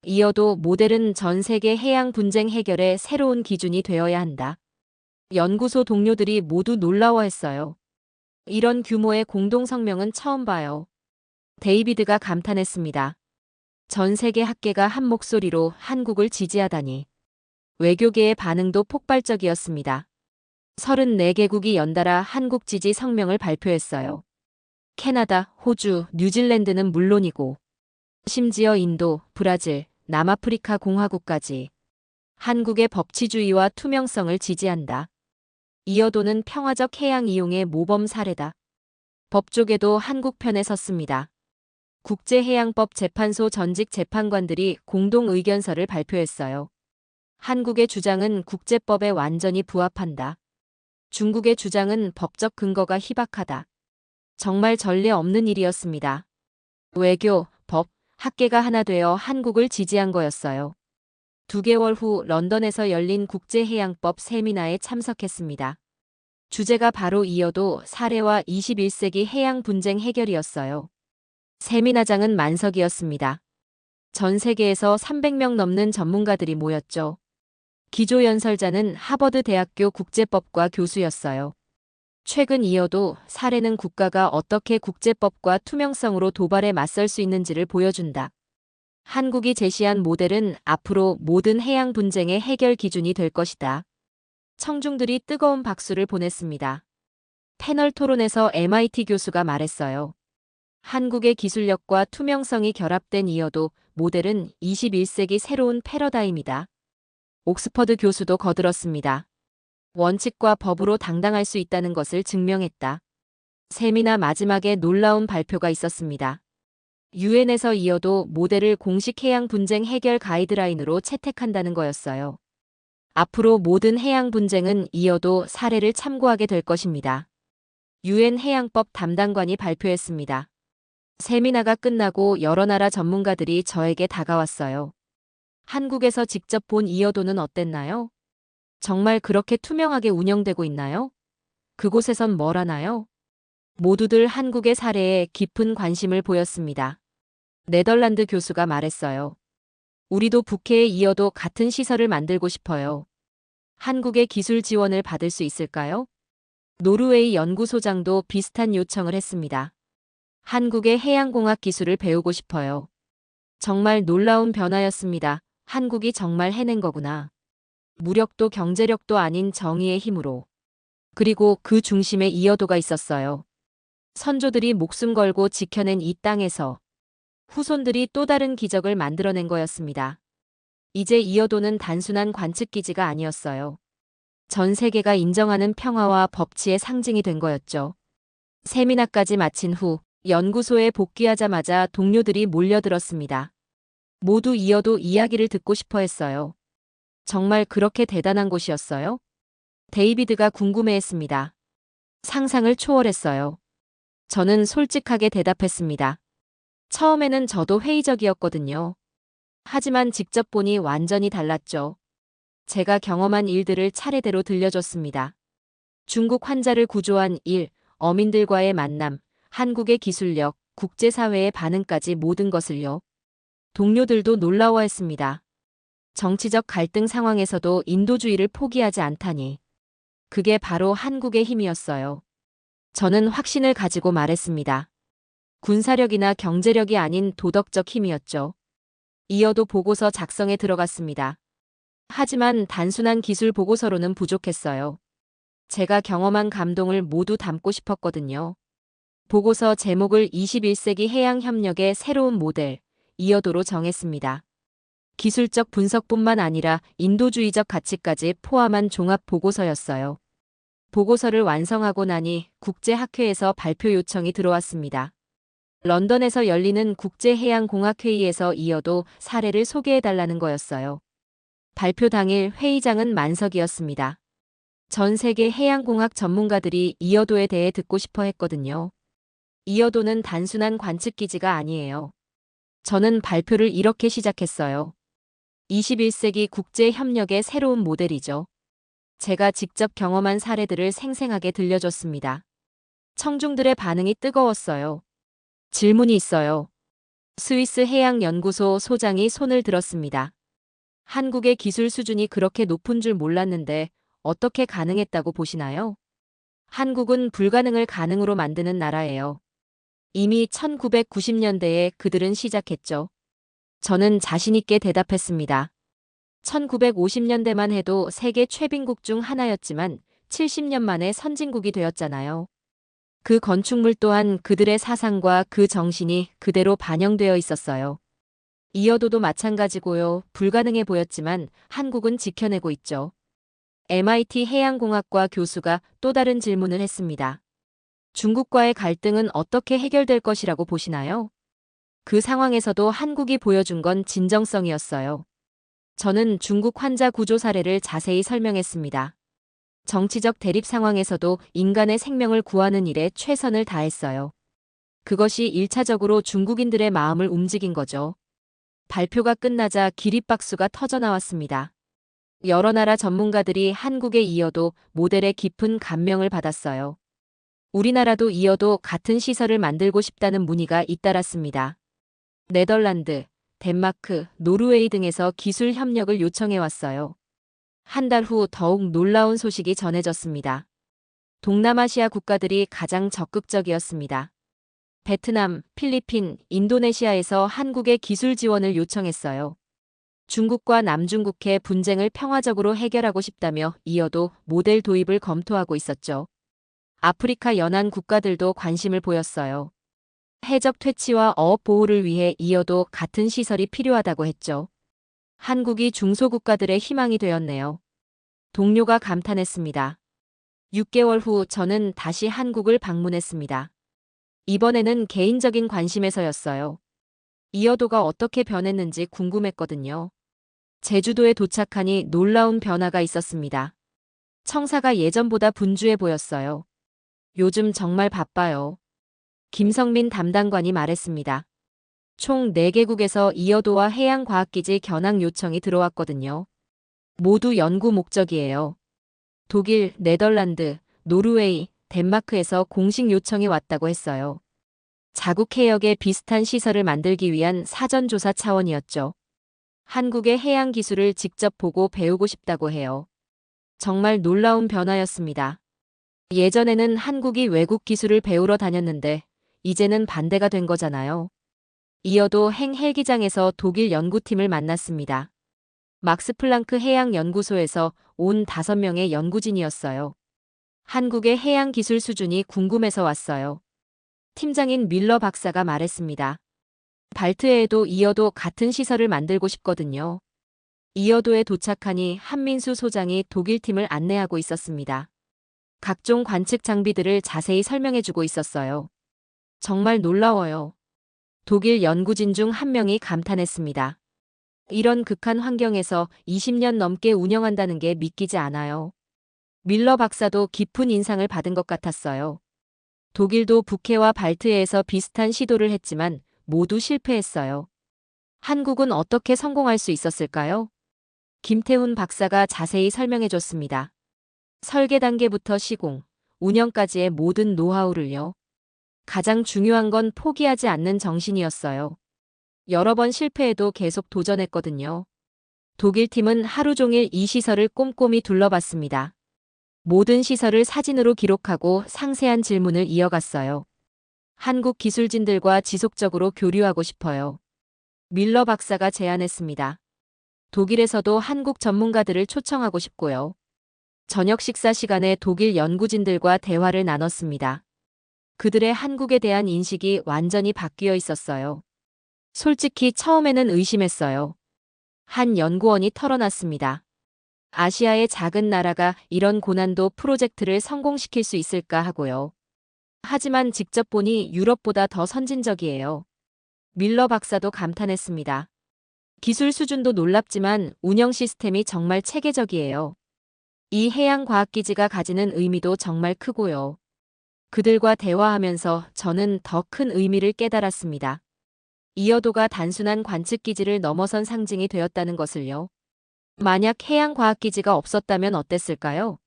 Speaker 3: 이어도 모델은 전 세계 해양 분쟁 해결의 새로운 기준이 되어야 한다. 연구소 동료들이 모두 놀라워했어요. 이런 규모의 공동 성명은 처음 봐요. 데이비드가 감탄했습니다. 전 세계 학계가 한 목소리로 한국을 지지하다니. 외교계의 반응도 폭발적이었습니다. 34개국이 연달아 한국 지지 성명을 발표했어요. 캐나다, 호주, 뉴질랜드는 물론이고 심지어 인도, 브라질, 남아프리카 공화국까지 한국의 법치주의와 투명성을 지지한다. 이어도는 평화적 해양 이용의 모범 사례다. 법조계도 한국 편에 섰습니다. 국제해양법 재판소 전직 재판관들이 공동 의견서를 발표했어요. 한국의 주장은 국제법에 완전히 부합한다. 중국의 주장은 법적 근거가 희박하다. 정말 전례 없는 일이었습니다. 외교, 법, 학계가 하나 되어 한국을 지지한 거였어요. 2개월 후 런던에서 열린 국제해양법 세미나에 참석했습니다. 주제가 바로 이어도 사례와 21세기 해양 분쟁 해결이었어요. 세미나장은 만석이었습니다. 전 세계에서 300명 넘는 전문가들이 모였죠. 기조연설자는 하버드 대학교 국제법과 교수였어요. 최근 이어도 사례는 국가가 어떻게 국제법과 투명성으로 도발에 맞설 수 있는지를 보여준다. 한국이 제시한 모델은 앞으로 모든 해양 분쟁의 해결 기준이 될 것이다. 청중들이 뜨거운 박수를 보냈습니다. 패널 토론에서 MIT 교수가 말했어요. 한국의 기술력과 투명성이 결합된 이어도 모델은 21세기 새로운 패러다임이다. 옥스퍼드 교수도 거들었습니다. 원칙과 법으로 당당할 수 있다는 것을 증명했다. 세미나 마지막에 놀라운 발표가 있었습니다. 유엔에서 이어도 모델을 공식 해양 분쟁 해결 가이드라인으로 채택한다는 거였어요. 앞으로 모든 해양 분쟁은 이어도 사례를 참고하게 될 것입니다. 유엔 해양법 담당관이 발표했습니다. 세미나가 끝나고 여러 나라 전문가들이 저에게 다가왔어요. 한국에서 직접 본 이어도는 어땠나요? 정말 그렇게 투명하게 운영되고 있나요? 그곳에선 뭘 하나요? 모두들 한국의 사례에 깊은 관심을 보였습니다. 네덜란드 교수가 말했어요. 우리도 북해에 이어도 같은 시설을 만들고 싶어요. 한국의 기술 지원을 받을 수 있을까요? 노르웨이 연구소장도 비슷한 요청을 했습니다. 한국의 해양공학 기술을 배우고 싶어요. 정말 놀라운 변화였습니다. 한국이 정말 해낸 거구나. 무력도 경제력도 아닌 정의의 힘으로. 그리고 그 중심에 이어도가 있었어요. 선조들이 목숨 걸고 지켜낸 이 땅에서 후손들이 또 다른 기적을 만들어낸 거였습니다. 이제 이어도는 단순한 관측기지가 아니었어요. 전 세계가 인정하는 평화와 법치의 상징이 된 거였죠. 세미나까지 마친 후 연구소에 복귀하자마자 동료들이 몰려들었습니다. 모두 이어도 이야기를 듣고 싶어 했어요. 정말 그렇게 대단한 곳이었어요? 데이비드가 궁금해했습니다. 상상을 초월했어요. 저는 솔직하게 대답했습니다. 처음에는 저도 회의적이었거든요. 하지만 직접 보니 완전히 달랐죠. 제가 경험한 일들을 차례대로 들려줬습니다. 중국 환자를 구조한 일, 어민들과의 만남, 한국의 기술력, 국제사회의 반응까지 모든 것을요. 동료들도 놀라워했습니다. 정치적 갈등 상황에서도 인도주의를 포기하지 않다니. 그게 바로 한국의 힘이었어요. 저는 확신을 가지고 말했습니다. 군사력이나 경제력이 아닌 도덕적 힘이었죠. 이어도 보고서 작성에 들어갔습니다. 하지만 단순한 기술 보고서로는 부족했어요. 제가 경험한 감동을 모두 담고 싶었거든요. 보고서 제목을 21세기 해양협력의 새로운 모델, 이어도로 정했습니다. 기술적 분석뿐만 아니라 인도주의적 가치까지 포함한 종합 보고서였어요. 보고서를 완성하고 나니 국제학회에서 발표 요청이 들어왔습니다. 런던에서 열리는 국제해양공학회의에서 이어도 사례를 소개해달라는 거였어요. 발표 당일 회의장은 만석이었습니다. 전 세계 해양공학 전문가들이 이어도에 대해 듣고 싶어 했거든요. 이어도는 단순한 관측기지가 아니에요. 저는 발표를 이렇게 시작했어요. 21세기 국제협력의 새로운 모델이죠. 제가 직접 경험한 사례들을 생생하게 들려줬습니다. 청중들의 반응이 뜨거웠어요. 질문이 있어요. 스위스 해양연구소 소장이 손을 들었습니다. 한국의 기술 수준이 그렇게 높은 줄 몰랐는데 어떻게 가능했다고 보시나요? 한국은 불가능을 가능으로 만드는 나라예요. 이미 1990년대에 그들은 시작했죠. 저는 자신있게 대답했습니다. 1950년대만 해도 세계 최빈국 중 하나였지만 70년 만에 선진국이 되었잖아요. 그 건축물 또한 그들의 사상과 그 정신이 그대로 반영되어 있었어요. 이어도도 마찬가지고요. 불가능해 보였지만 한국은 지켜내고 있죠. MIT 해양공학과 교수가 또 다른 질문을 했습니다. 중국과의 갈등은 어떻게 해결될 것이라고 보시나요? 그 상황에서도 한국이 보여준 건 진정성이었어요. 저는 중국 환자 구조 사례를 자세히 설명했습니다. 정치적 대립 상황에서도 인간의 생명을 구하는 일에 최선을 다했어요. 그것이 1차적으로 중국인들의 마음을 움직인 거죠. 발표가 끝나자 기립박수가 터져나왔습니다. 여러 나라 전문가들이 한국에 이어도 모델의 깊은 감명을 받았어요. 우리나라도 이어도 같은 시설을 만들고 싶다는 문의가 잇따랐습니다. 네덜란드, 덴마크, 노르웨이 등에서 기술 협력을 요청해왔어요. 한 달 후 더욱 놀라운 소식이 전해졌습니다. 동남아시아 국가들이 가장 적극적이었습니다. 베트남, 필리핀, 인도네시아에서 한국의 기술 지원을 요청했어요. 중국과 남중국해 분쟁을 평화적으로 해결하고 싶다며 이어도 모델 도입을 검토하고 있었죠. 아프리카 연안 국가들도 관심을 보였어요. 해적 퇴치와 어업 보호를 위해 이어도 같은 시설이 필요하다고 했죠. 한국이 중소국가들의 희망이 되었네요. 동료가 감탄했습니다. 6개월 후 저는 다시 한국을 방문했습니다. 이번에는 개인적인 관심에서였어요. 이어도가 어떻게 변했는지 궁금했거든요. 제주도에 도착하니 놀라운 변화가 있었습니다. 청사가 예전보다 분주해 보였어요. 요즘 정말 바빠요. 김성민 담당관이 말했습니다. 총 4개국에서 이어도와 해양과학기지 견학 요청이 들어왔거든요. 모두 연구 목적이에요. 독일, 네덜란드, 노르웨이, 덴마크에서 공식 요청이 왔다고 했어요. 자국 해역에 비슷한 시설을 만들기 위한 사전조사 차원이었죠. 한국의 해양 기술을 직접 보고 배우고 싶다고 해요. 정말 놀라운 변화였습니다. 예전에는 한국이 외국 기술을 배우러 다녔는데 이제는 반대가 된 거잖아요. 이어도 헬기장에서 독일 연구팀을 만났습니다. 막스 플랑크 해양연구소에서 온 5명의 연구진이었어요. 한국의 해양 기술 수준이 궁금해서 왔어요. 팀장인 밀러 박사가 말했습니다. 발트해에도 이어도 같은 시설을 만들고 싶거든요. 이어도에 도착하니 한민수 소장이 독일 팀을 안내하고 있었습니다. 각종 관측 장비들을 자세히 설명해주고 있었어요. 정말 놀라워요. 독일 연구진 중 한 명이 감탄했습니다. 이런 극한 환경에서 20년 넘게 운영한다는 게 믿기지 않아요. 밀러 박사도 깊은 인상을 받은 것 같았어요. 독일도 북해와 발트해에서 비슷한 시도를 했지만 모두 실패했어요. 한국은 어떻게 성공할 수 있었을까요? 김태훈 박사가 자세히 설명해줬습니다. 설계 단계부터 시공, 운영까지의 모든 노하우를요. 가장 중요한 건 포기하지 않는 정신이었어요. 여러 번 실패해도 계속 도전했거든요. 독일 팀은 하루 종일 이 시설을 꼼꼼히 둘러봤습니다. 모든 시설을 사진으로 기록하고 상세한 질문을 이어갔어요. 한국 기술진들과 지속적으로 교류하고 싶어요. 밀러 박사가 제안했습니다. 독일에서도 한국 전문가들을 초청하고 싶고요. 저녁 식사 시간에 독일 연구진들과 대화를 나눴습니다. 그들의 한국에 대한 인식이 완전히 바뀌어 있었어요. 솔직히 처음에는 의심했어요. 한 연구원이 털어놨습니다. 아시아의 작은 나라가 이런 고난도 프로젝트를 성공시킬 수 있을까 하고요. 하지만 직접 보니 유럽보다 더 선진적이에요. 밀러 박사도 감탄했습니다. 기술 수준도 놀랍지만 운영 시스템이 정말 체계적이에요. 이 해양과학기지가 가지는 의미도 정말 크고요. 그들과 대화하면서 저는 더 큰 의미를 깨달았습니다. 이어도가 단순한 관측기지를 넘어선 상징이 되었다는 것을요. 만약 해양과학기지가 없었다면 어땠을까요?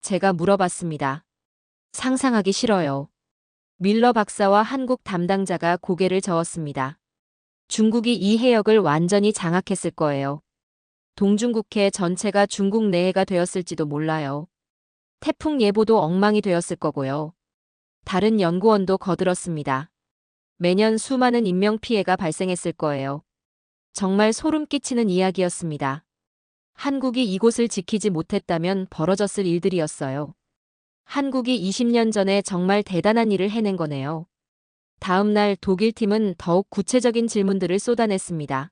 Speaker 3: 제가 물어봤습니다. 상상하기 싫어요. 밀러 박사와 한국 담당자가 고개를 저었습니다. 중국이 이 해역을 완전히 장악했을 거예요. 동중국해 전체가 중국 내해가 되었을지도 몰라요. 태풍 예보도 엉망이 되었을 거고요. 다른 연구원도 거들었습니다. 매년 수많은 인명피해가 발생했을 거예요. 정말 소름 끼치는 이야기였습니다. 한국이 이곳을 지키지 못했다면 벌어졌을 일들이었어요. 한국이 20년 전에 정말 대단한 일을 해낸 거네요. 다음 날 독일팀은 더욱 구체적인 질문들을 쏟아냈습니다.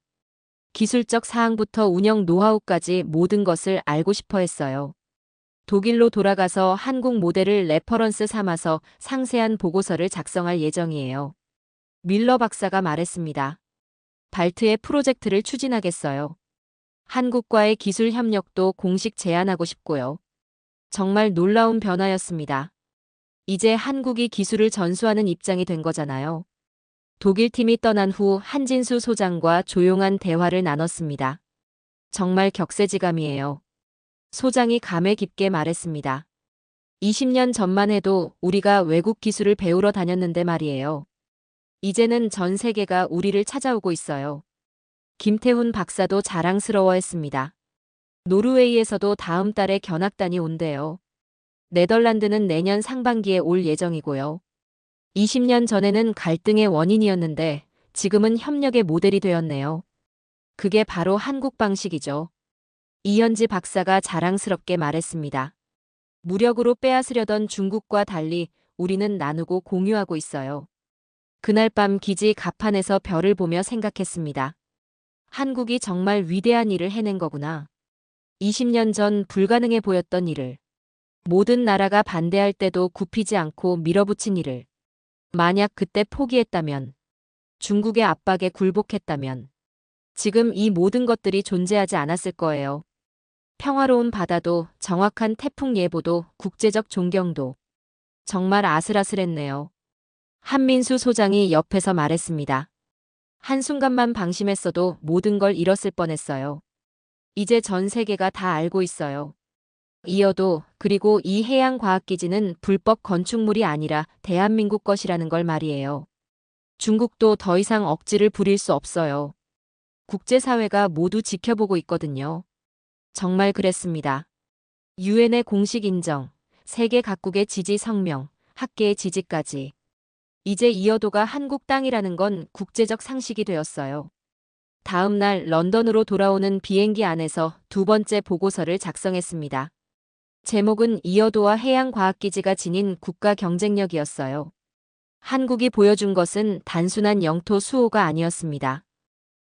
Speaker 3: 기술적 사항부터 운영 노하우까지 모든 것을 알고 싶어 했어요. 독일로 돌아가서 한국 모델을 레퍼런스 삼아서 상세한 보고서를 작성할 예정이에요. 밀러 박사가 말했습니다. 발트의 프로젝트를 추진하겠어요. 한국과의 기술 협력도 공식 제안하고 싶고요. 정말 놀라운 변화였습니다. 이제 한국이 기술을 전수하는 입장이 된 거잖아요. 독일 팀이 떠난 후 한진수 소장과 조용한 대화를 나눴습니다. 정말 격세지감이에요. 소장이 감회 깊게 말했습니다. 20년 전만 해도 우리가 외국 기술을 배우러 다녔는데 말이에요. 이제는 전 세계가 우리를 찾아오고 있어요. 김태훈 박사도 자랑스러워했습니다. 노르웨이에서도 다음 달에 견학단이 온대요. 네덜란드는 내년 상반기에 올 예정이고요. 20년 전에는 갈등의 원인이었는데 지금은 협력의 모델이 되었네요. 그게 바로 한국 방식이죠. 이현지 박사가 자랑스럽게 말했습니다. 무력으로 빼앗으려던 중국과 달리 우리는 나누고 공유하고 있어요. 그날 밤 기지 갑판에서 별을 보며 생각했습니다. 한국이 정말 위대한 일을 해낸 거구나. 20년 전 불가능해 보였던 일을. 모든 나라가 반대할 때도 굽히지 않고 밀어붙인 일을. 만약 그때 포기했다면, 중국의 압박에 굴복했다면, 지금 이 모든 것들이 존재하지 않았을 거예요. 평화로운 바다도, 정확한 태풍 예보도, 국제적 존경도. 정말 아슬아슬했네요. 한민수 소장이 옆에서 말했습니다. 한순간만 방심했어도 모든 걸 잃었을 뻔했어요. 이제 전 세계가 다 알고 있어요. 이어도 그리고 이 해양과학기지는 불법 건축물이 아니라 대한민국 것이라는 걸 말이에요. 중국도 더 이상 억지를 부릴 수 없어요. 국제사회가 모두 지켜보고 있거든요. 정말 그랬습니다. 유엔의 공식 인정, 세계 각국의 지지 성명, 학계의 지지까지. 이제 이어도가 한국 땅이라는 건 국제적 상식이 되었어요. 다음 날 런던으로 돌아오는 비행기 안에서 두 번째 보고서를 작성했습니다. 제목은 이어도와 해양과학기지가 지닌 국가 경쟁력이었어요. 한국이 보여준 것은 단순한 영토 수호가 아니었습니다.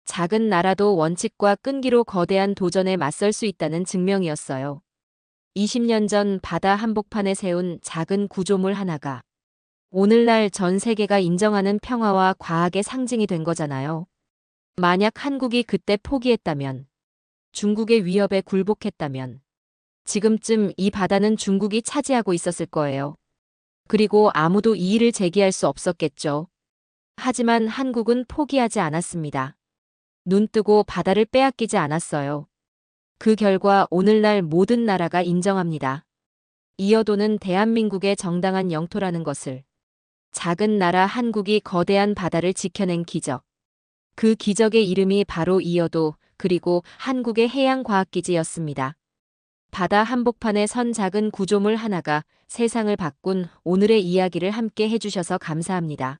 Speaker 3: 작은 나라도 원칙과 끈기로 거대한 도전에 맞설 수 있다는 증명이었어요. 20년 전 바다 한복판에 세운 작은 구조물 하나가 오늘날 전 세계가 인정하는 평화와 과학의 상징이 된 거잖아요. 만약 한국이 그때 포기했다면, 중국의 위협에 굴복했다면, 지금쯤 이 바다는 중국이 차지하고 있었을 거예요. 그리고 아무도 이의를 제기할 수 없었겠죠. 하지만 한국은 포기하지 않았습니다. 눈 뜨고 바다를 빼앗기지 않았어요. 그 결과 오늘날 모든 나라가 인정합니다. 이어도는 대한민국의 정당한 영토라는 것을. 작은 나라 한국이 거대한 바다를 지켜낸 기적. 그 기적의 이름이 바로 이어도 그리고 한국의 해양과학기지였습니다. 바다 한복판에 선 작은 구조물 하나가 세상을 바꾼 오늘의 이야기를 함께 해주셔서 감사합니다.